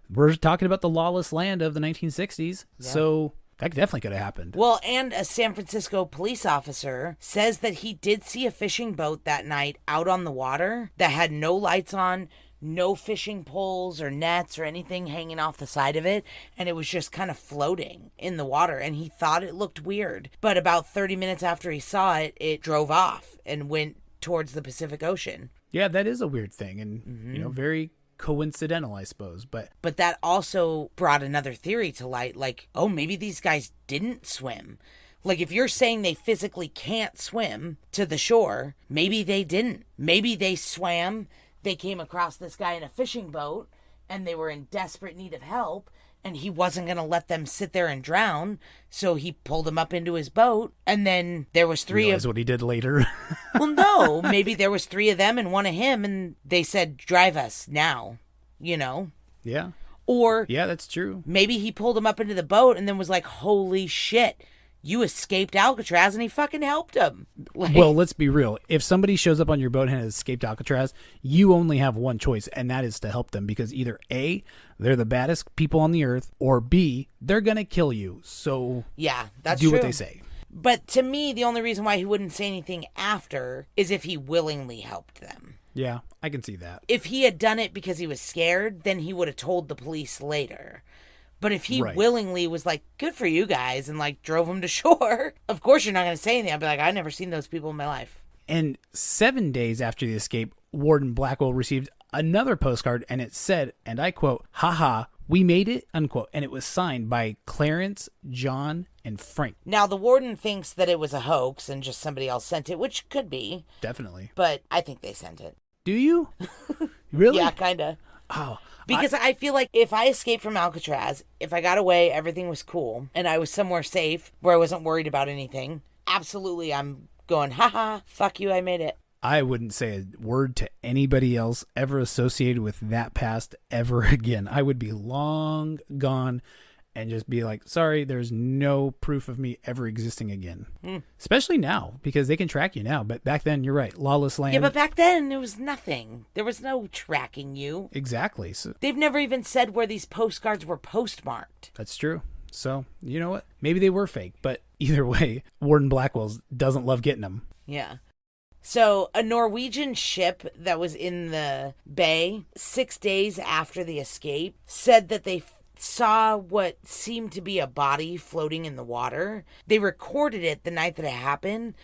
We're talking about the lawless land of the 1960s. Yeah. So that definitely could have happened. Well, and a San Francisco police officer says that he did see a fishing boat that night out on the water that had no lights on, no fishing poles or nets or anything hanging off the side of it, and it was just kind of floating in the water, and he thought it looked weird. But about 30 minutes after he saw it, it drove off and went towards the Pacific Ocean. Yeah, that is a weird thing, and very coincidental, I suppose. But that also brought another theory to light, like, oh, maybe these guys didn't swim. Like, if you're saying they physically can't swim to the shore, maybe they didn't. Maybe they swam, they came across this guy in a fishing boat, and they were in desperate need of help, and he wasn't going to let them sit there and drown, so he pulled them up into his boat, and then there was three of... what he did later. Well, no, maybe there was three of them and one of him, and they said, drive us now, Yeah. Or... yeah, that's true. Maybe he pulled him up into the boat and then was like, holy shit, you escaped Alcatraz, and he fucking helped him. Well, let's be real. If somebody shows up on your boat and has escaped Alcatraz, you only have one choice, and that is to help them, because either A, they're the baddest people on the earth, or B, they're going to kill you. So yeah, that's do true. What they say. But to me, the only reason why he wouldn't say anything after is if he willingly helped them. Yeah, I can see that. If he had done it because he was scared, then he would have told the police later. But if he willingly was like, good for you guys, and like drove them to shore, of course you're not going to say anything. I'd be like, I've never seen those people in my life. And 7 days after the escape, Warden Blackwell received another postcard, and it said, and I quote, haha, we made it, unquote. And it was signed by Clarence, John, and Frank. Now, the warden thinks that it was a hoax and just somebody else sent it, which could be. Definitely. But I think they sent it. Do you? Really? Yeah, kind of. Oh. Because I feel like if I escaped from Alcatraz, if I got away, everything was cool, and I was somewhere safe where I wasn't worried about anything, absolutely I'm going, haha, fuck you, I made it. I wouldn't say a word to anybody else ever associated with that past ever again. I would be long gone and just be like, sorry, there's no proof of me ever existing again. Especially now, because they can track you now. But back then, you're right, lawless land. Yeah, but back then there was nothing. There was no tracking you. Exactly. So They've never even said where these postcards were postmarked. that's true. So, you know what? Maybe they were fake, but either way, Warden Blackwell's doesn't love getting them. Yeah. So a Norwegian ship that was in the bay 6 days after the escape said that they saw what seemed to be a body floating in the water. They recorded it the night that it happened,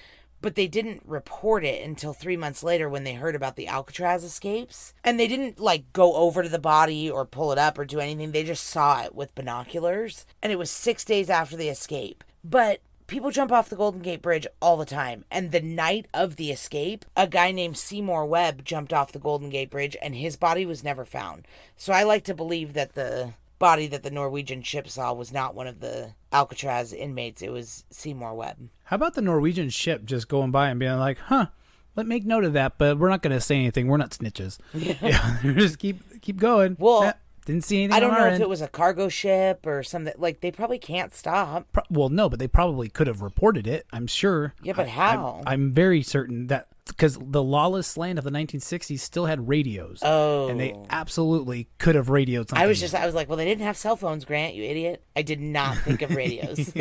but they didn't report it until 3 months later when they heard about the Alcatraz escapes. And they didn't go over to the body or pull it up or do anything. They just saw it with binoculars. And it was 6 days after the escape. But people jump off the Golden Gate Bridge all the time. And the night of the escape, a guy named Seymour Webb jumped off the Golden Gate Bridge and his body was never found. So I like to believe that the body that the Norwegian ship saw was not one of the Alcatraz inmates. It was Seymour Webb. How about the Norwegian ship just going by and being like, let's make note of that, but we're not going to say anything. We're not snitches. Yeah, just keep going. Well, didn't see anything. I don't on know our if end. it was a cargo ship or something. They probably can't stop. Well, no, but they probably could have reported it, I'm sure. Yeah, but how? I'm very certain that because the lawless land of the 1960s still had radios. Oh. And they absolutely could have radioed something. I was like, well, they didn't have cell phones, Grant, you idiot. I did not think of radios.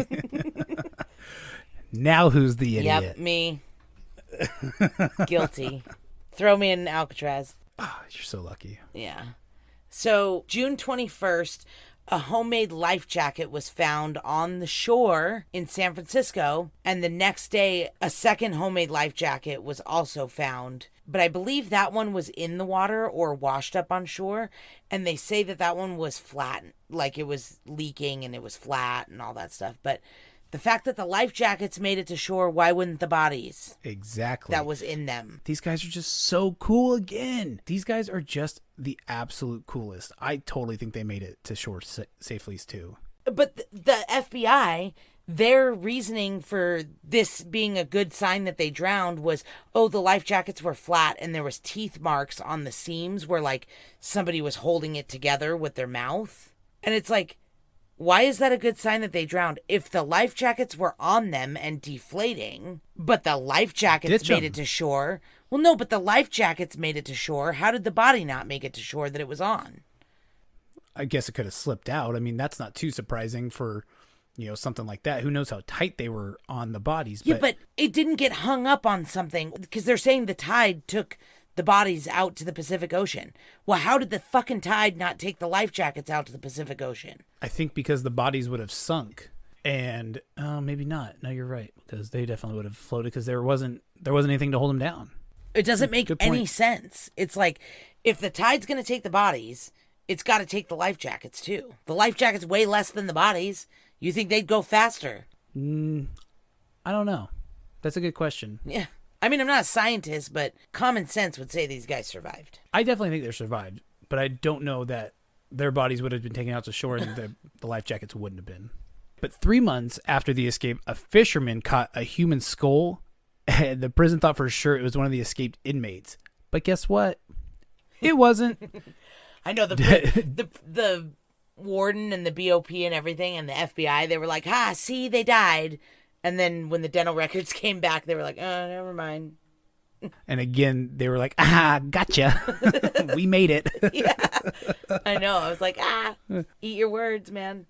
Now who's the idiot? Yep, me. Guilty. Throw me in Alcatraz. Oh, you're so lucky. Yeah. So, June 21st, a homemade life jacket was found on the shore in San Francisco. And the next day, a second homemade life jacket was also found. But I believe that one was in the water or washed up on shore. And they say that one was flat, like it was leaking and it was flat and all that stuff. But the fact that the life jackets made it to shore, why wouldn't the bodies Exactly. that was in them? These guys are just so cool again. These guys are just the absolute coolest. I totally think they made it to shore safely too. But the FBI, their reasoning for this being a good sign that they drowned was, the life jackets were flat and there was teeth marks on the seams where somebody was holding it together with their mouth. And it's like, why is that a good sign that they drowned? If the life jackets were on them and deflating, but the life jackets made it to shore. Well, no, but the life jackets made it to shore. How did the body not make it to shore that it was on? I guess it could have slipped out. I mean, that's not too surprising for, something like that. Who knows how tight they were on the bodies. Yeah, but it didn't get hung up on something because they're saying the tide took the bodies out to the Pacific Ocean. Well, how did the fucking tide not take the life jackets out to the Pacific Ocean? I think because the bodies would have sunk, and maybe not. No, you're right, because they definitely would have floated because there wasn't anything to hold them down. It doesn't make any sense. It's like, if the tide's going to take the bodies, it's got to take the life jackets too. The life jackets weigh less than the bodies. You think they'd go faster? I don't know. That's a good question. Yeah. I mean, I'm not a scientist, but common sense would say these guys survived. I definitely think they survived, but I don't know that their bodies would have been taken out to shore and the life jackets wouldn't have been. But 3 months after the escape, a fisherman caught a human skull, and the prison thought for sure it was one of the escaped inmates. But guess what? It wasn't. I know the warden and the BOP and everything and the FBI, they were like, see, they died. And then when the dental records came back, they were like, never mind. And again, they were like, gotcha. We made it. Yeah, I know. I was like, eat your words, man.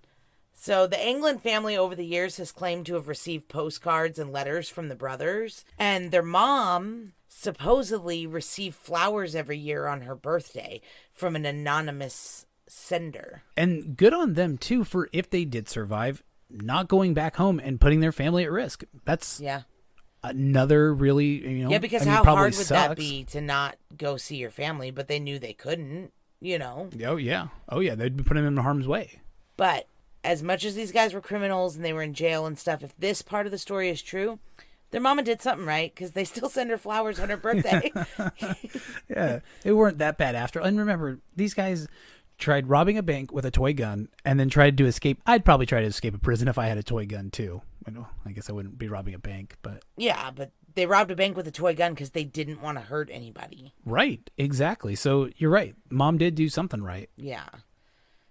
So the Anglin family over the years has claimed to have received postcards and letters from the brothers. And their mom supposedly received flowers every year on her birthday from an anonymous sender. And good on them, too, for if they did survive, not going back home and putting their family at risk. That's another really, because how hard would that be to not go see your family, but they knew they couldn't, Oh, yeah. They'd be putting them in harm's way. But as much as these guys were criminals and they were in jail and stuff, if this part of the story is true, their mama did something right because they still send her flowers on her birthday. Yeah, they weren't that bad after. And remember, these guys tried robbing a bank with a toy gun and then tried to escape. I'd probably try to escape a prison if I had a toy gun too. I guess I wouldn't be robbing a bank, but yeah, but they robbed a bank with a toy gun because they didn't want to hurt anybody. Right, exactly. So you're right. Mom did do something right. Yeah.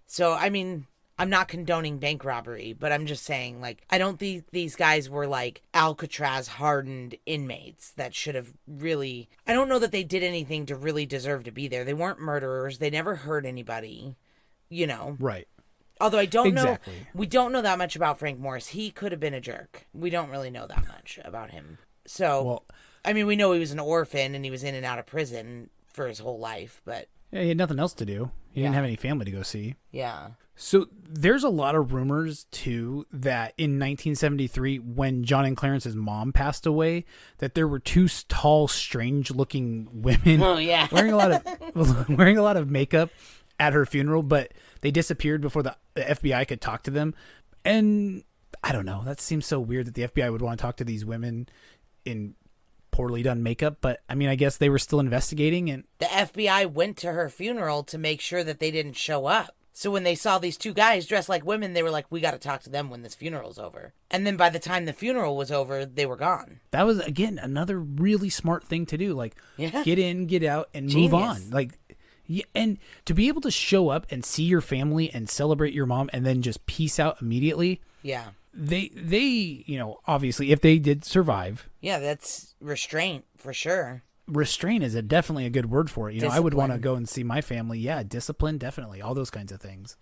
So I mean, I'm not condoning bank robbery, but I'm just saying, like, I don't think these guys were like Alcatraz hardened inmates that should have really, I don't know that they did anything to really deserve to be there. They weren't murderers. They never hurt anybody, you know. Right. Although I don't Exactly. know, we don't know that much about Frank Morris. He could have been a jerk. We don't really know that much about him. So, Well, I mean, we know he was an orphan and he was in and out of prison for his whole life, but yeah, he had nothing else to do. He didn't Yeah. have any family to go see. yeah. So there's a lot of rumors too that in 1973, when John and Clarence's mom passed away, that there were two tall, strange-looking women Oh, yeah. wearing a lot of makeup at her funeral, but they disappeared before the FBI could talk to them. And I don't know. That seems so weird that the FBI would want to talk to these women in poorly done makeup. But I mean, I guess they were still investigating. And The FBI went to her funeral to make sure that they didn't show up. So when they saw these two guys dressed like women, they were like, we got to talk to them when this funeral's over. And then by the time the funeral was over, they were gone. that was, again, another really smart thing to do. Like, Yeah. get in, get out, and move on. Genius. Like, yeah, and to be able to show up and see your family and celebrate your mom and then just peace out immediately. Yeah. They, you know, obviously, if they did survive, Yeah, that's restraint for sure. restraint is definitely a good word for it. You know, I would want to Discipline. go and see my family. Yeah, discipline, definitely. All those kinds of things.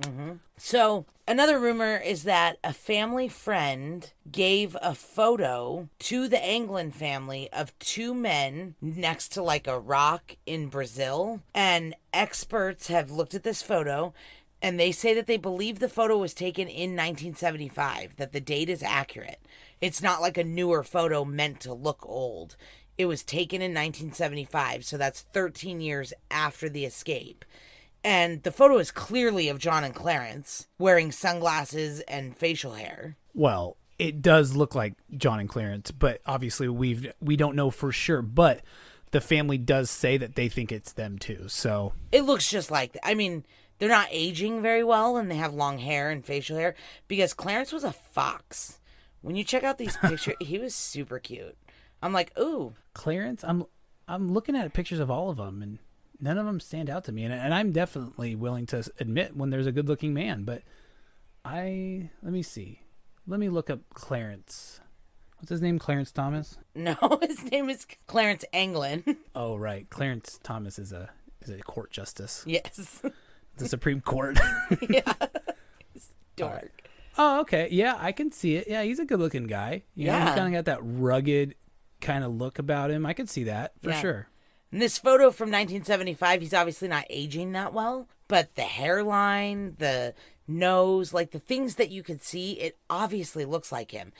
So, another rumor is that a family friend gave a photo to the Anglin family of two men next to like a rock in Brazil. And experts have looked at this photo and they say that they believe the photo was taken in 1975, that the date is accurate. It's not like a newer photo meant to look old. It was taken in 1975, so that's 13 years after the escape. And the photo is clearly of John and Clarence wearing sunglasses and facial hair. Well, it does look like John and Clarence, but obviously we don't know for sure. But the family does say that they think it's them too. So It looks just like I mean, they're not aging very well and they have long hair and facial hair because Clarence was a fox. When you check out these pictures, he was super cute. I'm like, ooh. Clarence, I'm looking at pictures of all of them, and none of them stand out to me. And I'm definitely willing to admit when there's a good-looking man. But let me see. Let me look up Clarence. What's his name? Clarence Thomas? No, his name is Clarence Anglin. Oh, right. Clarence Thomas is a court justice. Yes. The Supreme Court. Yeah. He's dork. Oh, okay. Yeah, I can see it. Yeah, he's a good-looking guy. You know, he's Yeah. kind of got that rugged kind of look about him. I could see that for Yeah. sure. In this photo from 1975, he's obviously not aging that well, but the hairline, the nose, like the things that you could see, it obviously looks like him.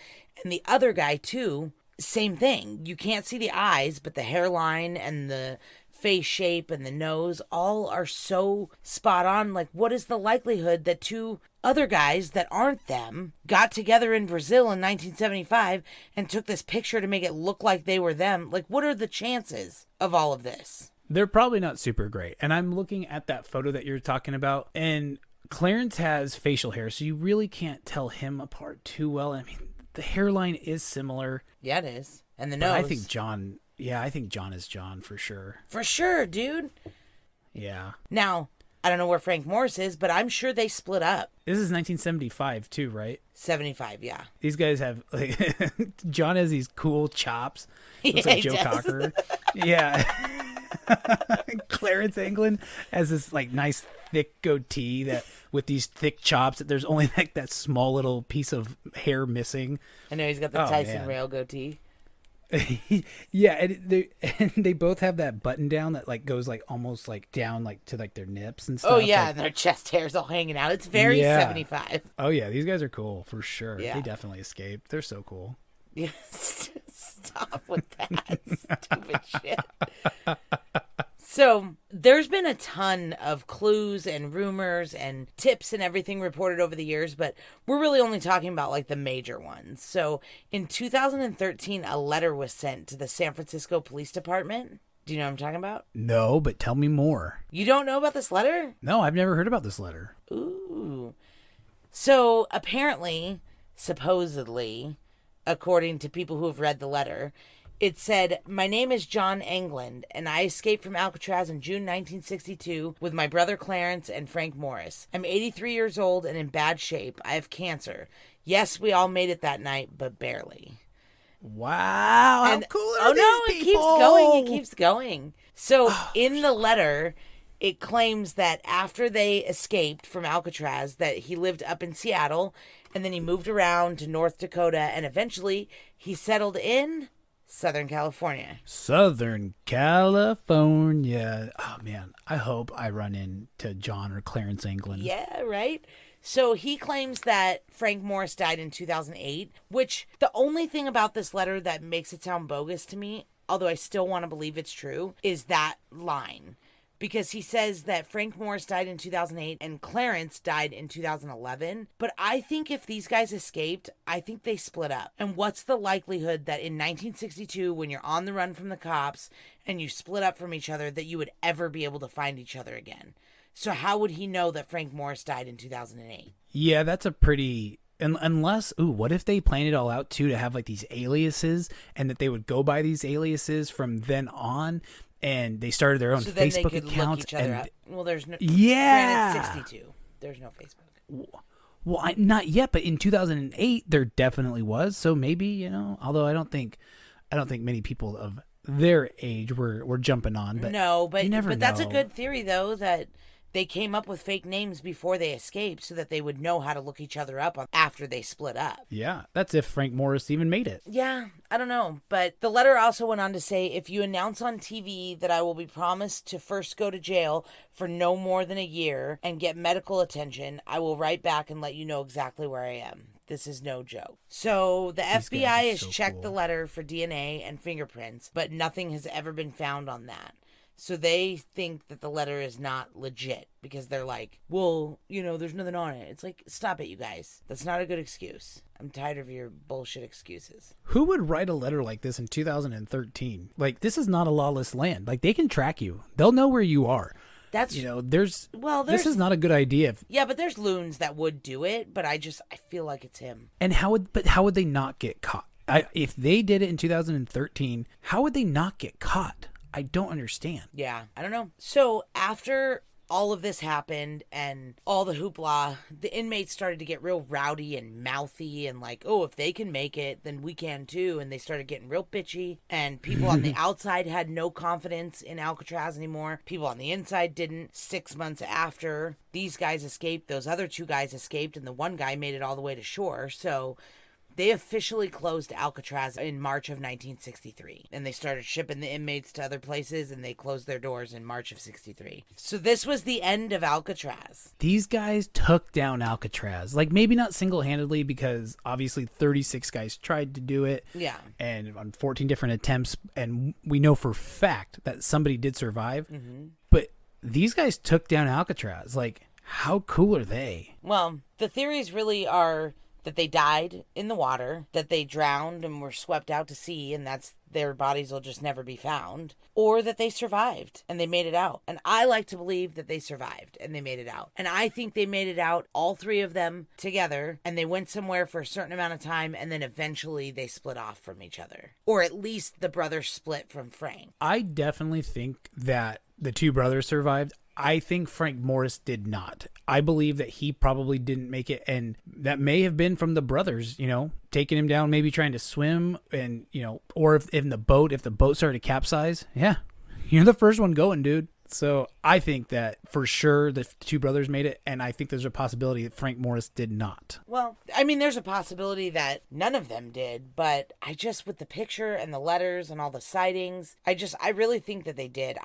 And the other guy, too, same thing. You can't see the eyes, but the hairline and the face shape and the nose all are so spot on. Like, what is the likelihood that two other guys that aren't them got together in Brazil in 1975 and took this picture to make it look like they were them? Like, what are the chances of all of this? They're probably not super great. And I'm looking at that photo that you're talking about, and Clarence has facial hair, so you really can't tell him apart too well. I mean, the hairline is similar. Yeah, it is. And the But nose. I think John is John for sure. For sure, dude. Yeah. Now, I don't know where Frank Morris is, but I'm sure they split up. This is 1975 too, right? 75, yeah. These guys have like John has these cool chops. Looks Yeah, like he Joe does. Cocker. Yeah. Clarence Anglin has this like nice thick goatee that with these thick chops that there's only like that small little piece of hair missing. I know he's got the Oh, Tyson man. Rail goatee. Yeah, and they both have that button down that like goes like almost like down like to like their nips and stuff. Oh, yeah, like- and their chest hair's all hanging out. It's very Yeah. 75. oh yeah, these guys are cool for sure. Yeah. They definitely escaped. They're so cool. Yeah, stop with that stupid shit. So there's been a ton of clues and rumors and tips and everything reported over the years, but we're really only talking about like the major ones. So in 2013, a letter was sent to the San Francisco Police Department. Do you know what I'm talking about? No, but tell me more. You don't know about this letter? No, I've never heard about this letter. Ooh. So apparently, supposedly, according to people who have read the letter, It said, "My name is John England, and I escaped from Alcatraz in June 1962 with my brother Clarence and Frank Morris. I'm 83 years old and in bad shape. I have cancer. Yes, we all made it that night, but barely." Wow, how cool are these it people? keeps going. It keeps going. So in the letter, it claims that after they escaped from Alcatraz, that he lived up in Seattle, and then he moved around to North Dakota, and eventually he settled in Southern California. Southern California. Oh, man. I hope I run into John or Clarence England. Yeah, right? So he claims that Frank Morris died in 2008, which the only thing about this letter that makes it sound bogus to me, although I still want to believe it's true, is that line. Because he says that Frank Morris died in 2008 and Clarence died in 2011. But I think if these guys escaped, I think they split up. And what's the likelihood that in 1962, when you're on the run from the cops and you split up from each other, that you would ever be able to find each other again? So how would he know that Frank Morris died in 2008? Yeah, that's a pretty... Unless, what if they planned it all out too to have like these aliases and that they would go by these aliases from then on? And they started their own so then Facebook they could account. Look each other up. Well, there's no. Yeah. Granted, 62. There's no Facebook. Well, not yet, but in 2008 there definitely was. So maybe although I don't think many people of their age were jumping on. But no, but you never know. That's a good theory though, that they came up with fake names before they escaped so that they would know how to look each other up after they split up. Yeah, that's if Frank Morris even made it. Yeah, I don't know. But the letter also went on to say, "If you announce on TV that I will be promised to first go to jail for no more than a year and get medical attention, I will write back and let you know exactly where I am. This is no joke." So the FBI has checked the letter for DNA and fingerprints, but nothing has ever been found on that. So they think that the letter is not legit because they're like, well, there's nothing on it. It's like, stop it, you guys. That's not a good excuse. I'm tired of your bullshit excuses. Who would write a letter like this in 2013? Like, this is not a lawless land. Like, they can track you. They'll know where you are. That's this is not a good idea. Yeah, but there's loons that would do it, but I feel like it's him. And how would they not get caught? If they did it in 2013, how would they not get caught? I don't understand. Yeah, I don't know. So after all of this happened and all the hoopla, the inmates started to get real rowdy and mouthy and like, oh, if they can make it, then we can too. And they started getting real bitchy. And people on the outside had no confidence in Alcatraz anymore. People on the inside didn't. 6 months after these guys escaped, those other two guys escaped, and the one guy made it all the way to shore. So they officially closed Alcatraz in March of 1963, and they started shipping the inmates to other places, and they closed their doors in March of 63. So this was the end of Alcatraz. These guys took down Alcatraz. Like, maybe not single-handedly, because obviously 36 guys tried to do it. Yeah. And on 14 different attempts, and we know for fact that somebody did survive. Mm-hmm. But these guys took down Alcatraz. Like, how cool are they? Well, the theories really are that they died in the water, that they drowned and were swept out to sea, and their bodies will just never be found, or that they survived and they made it out. And I like to believe that they survived and they made it out. And I think they made it out, all three of them together, and they went somewhere for a certain amount of time, and then eventually they split off from each other. Or at least the brothers split from Frank. I definitely think that the two brothers survived. I think Frank Morris did not. I believe that he probably didn't make it, and that may have been from the brothers, taking him down, maybe trying to swim, and, or if the boat started to capsize. Yeah, you're the first one going, dude. So I think that for sure the two brothers made it, and I think there's a possibility that Frank Morris did not. Well, I mean, there's a possibility that none of them did, but with the picture and the letters and all the sightings, I really think that they did.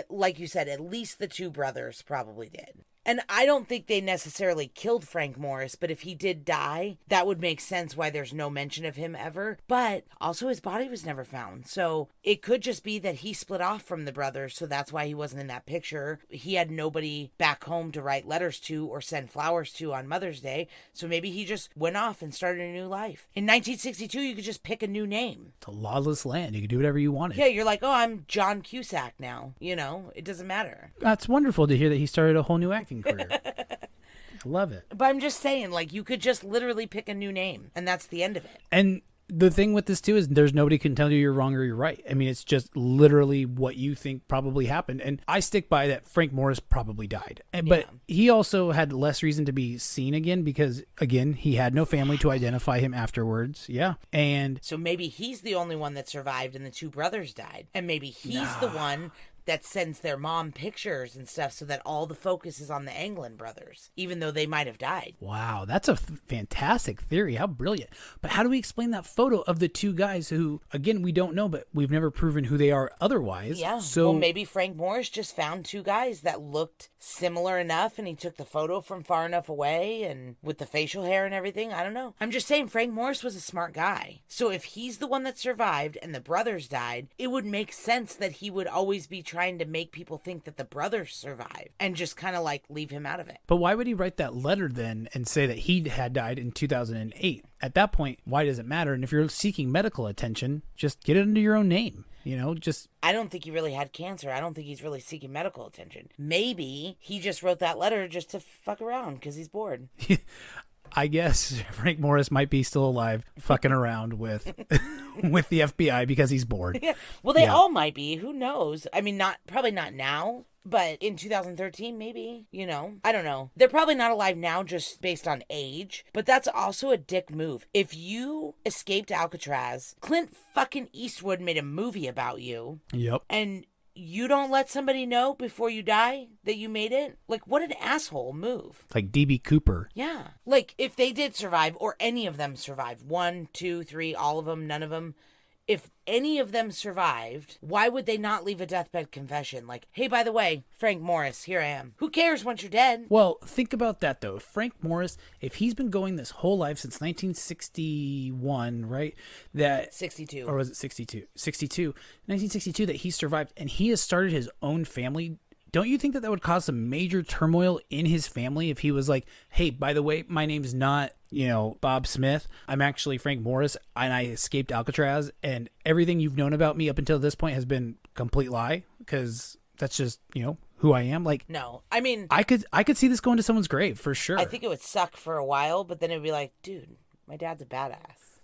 Like you said, at least the two brothers probably did. And I don't think they necessarily killed Frank Morris, but if he did die, that would make sense why there's no mention of him ever. But also his body was never found. So it could just be that he split off from the brothers, so that's why he wasn't in that picture. He had nobody back home to write letters to or send flowers to on Mother's Day, so maybe he just went off and started a new life. In 1962, you could just pick a new name. It's a lawless land. You could do whatever you wanted. Yeah, you're like, oh, I'm John Cusack now. It doesn't matter. That's wonderful to hear that he started a whole new acting career. I love it. But I'm just saying, like, you could just literally pick a new name, and that's the end of it. And the thing with this too is there's nobody can tell you you're wrong or you're right. I mean, it's just literally what you think probably happened. And I stick by that Frank Morris probably died. But he also had less reason to be seen again because, again, he had no family to identify him afterwards. Yeah. And so maybe he's the only one that survived and the two brothers died. And maybe he's the one that sends their mom pictures and stuff so that all the focus is on the Anglin brothers, even though they might have died. Wow, that's a fantastic theory. How brilliant. But how do we explain that photo of the two guys who, again, we don't know, but we've never proven who they are otherwise? Yeah, so well, maybe Frank Morris just found two guys that looked similar enough and he took the photo from far enough away and with the facial hair and everything. I don't know. I'm just saying Frank Morris was a smart guy. So if he's the one that survived and the brothers died, it would make sense that he would always be trying to make people think that the brothers survived and just kind of like leave him out of it. But why would he write that letter then and say that he had died in 2008? At that point, why does it matter? And if you're seeking medical attention, just get it under your own name. I don't think he really had cancer. I don't think he's really seeking medical attention. Maybe he just wrote that letter just to fuck around because he's bored. I guess Frank Morris might be still alive, fucking around with with the FBI because he's bored. Yeah. Well, they all might be. Who knows? I mean, probably not now, but in 2013, maybe. I don't know. They're probably not alive now just based on age, but that's also a dick move. If you escaped Alcatraz, Clint fucking Eastwood made a movie about you. Yep. And you don't let somebody know before you die that you made it? Like, what an asshole move. Like DB Cooper. Yeah. Like, if they did survive, or any of them survived, 1, 2, 3, all of them, none of them, if any of them survived, why would they not leave a deathbed confession? Like, hey, by the way, Frank Morris, here I am. Who cares once you're dead? Well, think about that, though. Frank Morris, if he's been going this whole life since 1961, right? 62. Or was it 62? 1962 that he survived, and he has started his own family. Don't you think that would cause some major turmoil in his family if he was like, hey, by the way, my name's not, Bob Smith. I'm actually Frank Morris, and I escaped Alcatraz, and everything you've known about me up until this point has been complete lie, because that's just, who I am. Like, no, I mean, I could see this going to someone's grave for sure. I think it would suck for a while, but then it'd be like, dude, my dad's a badass.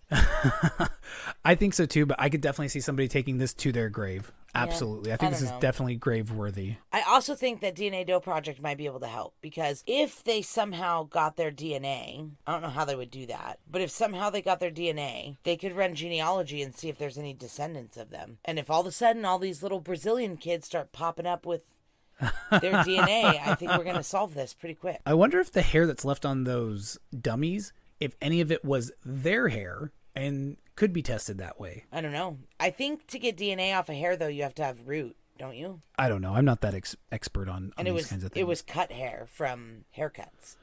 I think so too, but I could definitely see somebody taking this to their grave. Absolutely. I think this is definitely grave worthy. I also think that DNA Doe Project might be able to help, because if they somehow got their DNA, I don't know how they would do that, but if somehow they got their DNA, they could run genealogy and see if there's any descendants of them. And if all of a sudden all these little Brazilian kids start popping up with their DNA, I think we're going to solve this pretty quick. I wonder if the hair that's left on those dummies, if any of it was their hair and could be tested that way. I don't know. I think to get DNA off a hair, though, you have to have root, don't you? I don't know. I'm not that expert on these kinds of things. It was cut hair from haircuts,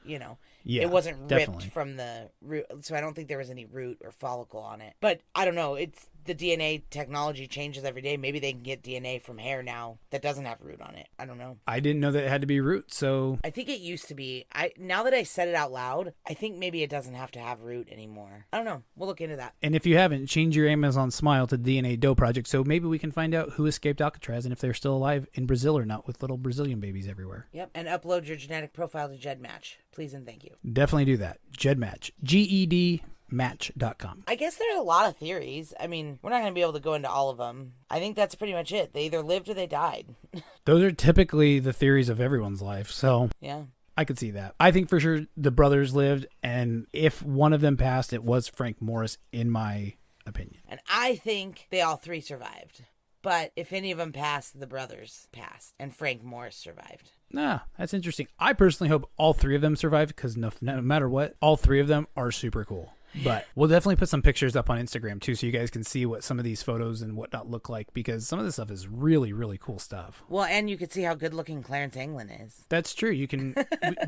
Yeah, it wasn't definitely ripped from the root, so I don't think there was any root or follicle on it. But I don't know. It's the DNA technology changes every day. Maybe they can get DNA from hair now that doesn't have root on it. I don't know. I didn't know that it had to be root, so I think it used to be. Now that I said it out loud, I think maybe it doesn't have to have root anymore. I don't know. We'll look into that. And if you haven't, change your Amazon Smile to DNA Doe Project, so maybe we can find out who escaped Alcatraz and if they're still alive in Brazil or not, with little Brazilian babies everywhere. Yep, and upload your genetic profile to GEDmatch. Please and thank you. Definitely do that. GEDmatch. GEDmatch.com. I guess there are a lot of theories. I mean, we're not going to be able to go into all of them. I think that's pretty much it. They either lived or they died. Those are typically the theories of everyone's life, so yeah. I could see that. I think for sure the brothers lived, and if one of them passed, it was Frank Morris, in my opinion. And I think they all three survived. But if any of them passed, the brothers passed, and Frank Morris survived. That's interesting. I personally hope all three of them survive, because no matter what, all three of them are super cool. But we'll definitely put some pictures up on Instagram too, so you guys can see what some of these photos and whatnot look like, because some of this stuff is really, really cool stuff. Well, and you could see how good looking Clarence Anglin is. That's true. You can.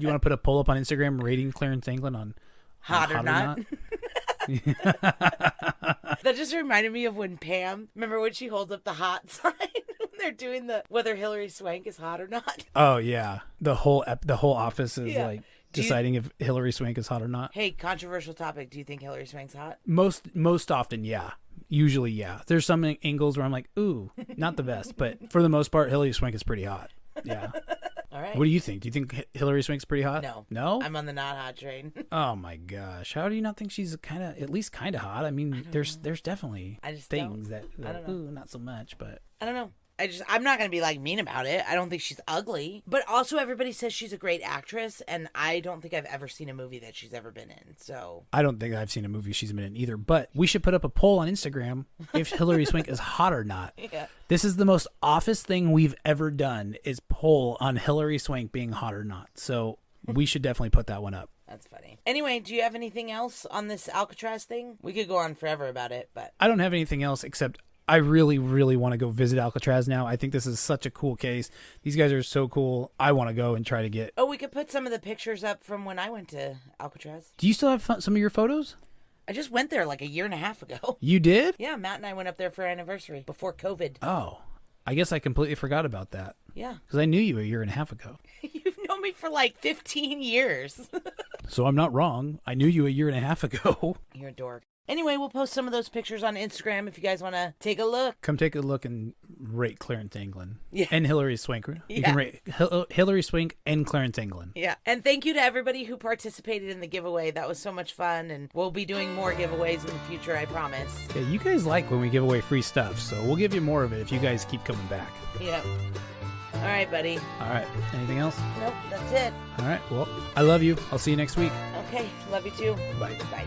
You want to put a poll up on Instagram rating Clarence Anglin on hot or not? That just reminded me of when Pam, remember when she holds up the hot sign when they're doing the whether Hillary Swank is hot or not? Oh yeah, the whole office is like deciding if Hillary Swank is hot or not. Hey, controversial topic. Do you think Hillary Swank's hot? Most often, yeah. Usually, yeah. There's some angles where I'm like, ooh, not the best, but for the most part, Hillary Swank is pretty hot. Yeah. All right. What do you think? Do you think Hillary Swank's pretty hot? No. No? I'm on the not hot train. Oh my gosh. How do you not think she's at least kind of hot? I mean, there's definitely I just things that, I don't know. ooh, not so much, but. I don't know. I'm not going to be like mean about it. I don't think she's ugly. But also everybody says she's a great actress, and I don't think I've ever seen a movie that she's ever been in. So I don't think I've seen a movie she's been in either, but we should put up a poll on Instagram if Hillary Swank is hot or not. yeah. This is the most office thing we've ever done is poll on Hillary Swank being hot or not. So we should definitely put that one up. That's funny. Anyway, do you have anything else on this Alcatraz thing? We could go on forever about it, but I don't have anything else except I really, really want to go visit Alcatraz now. I think this is such a cool case. These guys are so cool. I want to go and try to get... Oh, we could put some of the pictures up from when I went to Alcatraz. Do you still have some of your photos? I just went there like a year and a half ago. You did? Yeah, Matt and I went up there for our anniversary before COVID. Oh, I guess I completely forgot about that. Yeah. Because I knew you a year and a half ago. You've known me for like 15 years. So I'm not wrong. I knew you a year and a half ago. You're a dork. Anyway, we'll post some of those pictures on Instagram if you guys want to take a look. Come take a look and rate Clarence Anglin. Yeah. And Hillary Swank. You Yeah. can rate Hillary Swank and Clarence Anglin. Yeah. And thank you to everybody who participated in the giveaway. That was so much fun. And we'll be doing more giveaways in the future, I promise. Yeah, you guys like when we give away free stuff, so we'll give you more of it if you guys keep coming back. Yeah. All right, buddy. All right. Anything else? Nope, that's it. All right. Well, I love you. I'll see you next week. Okay. Love you too. Bye. Bye.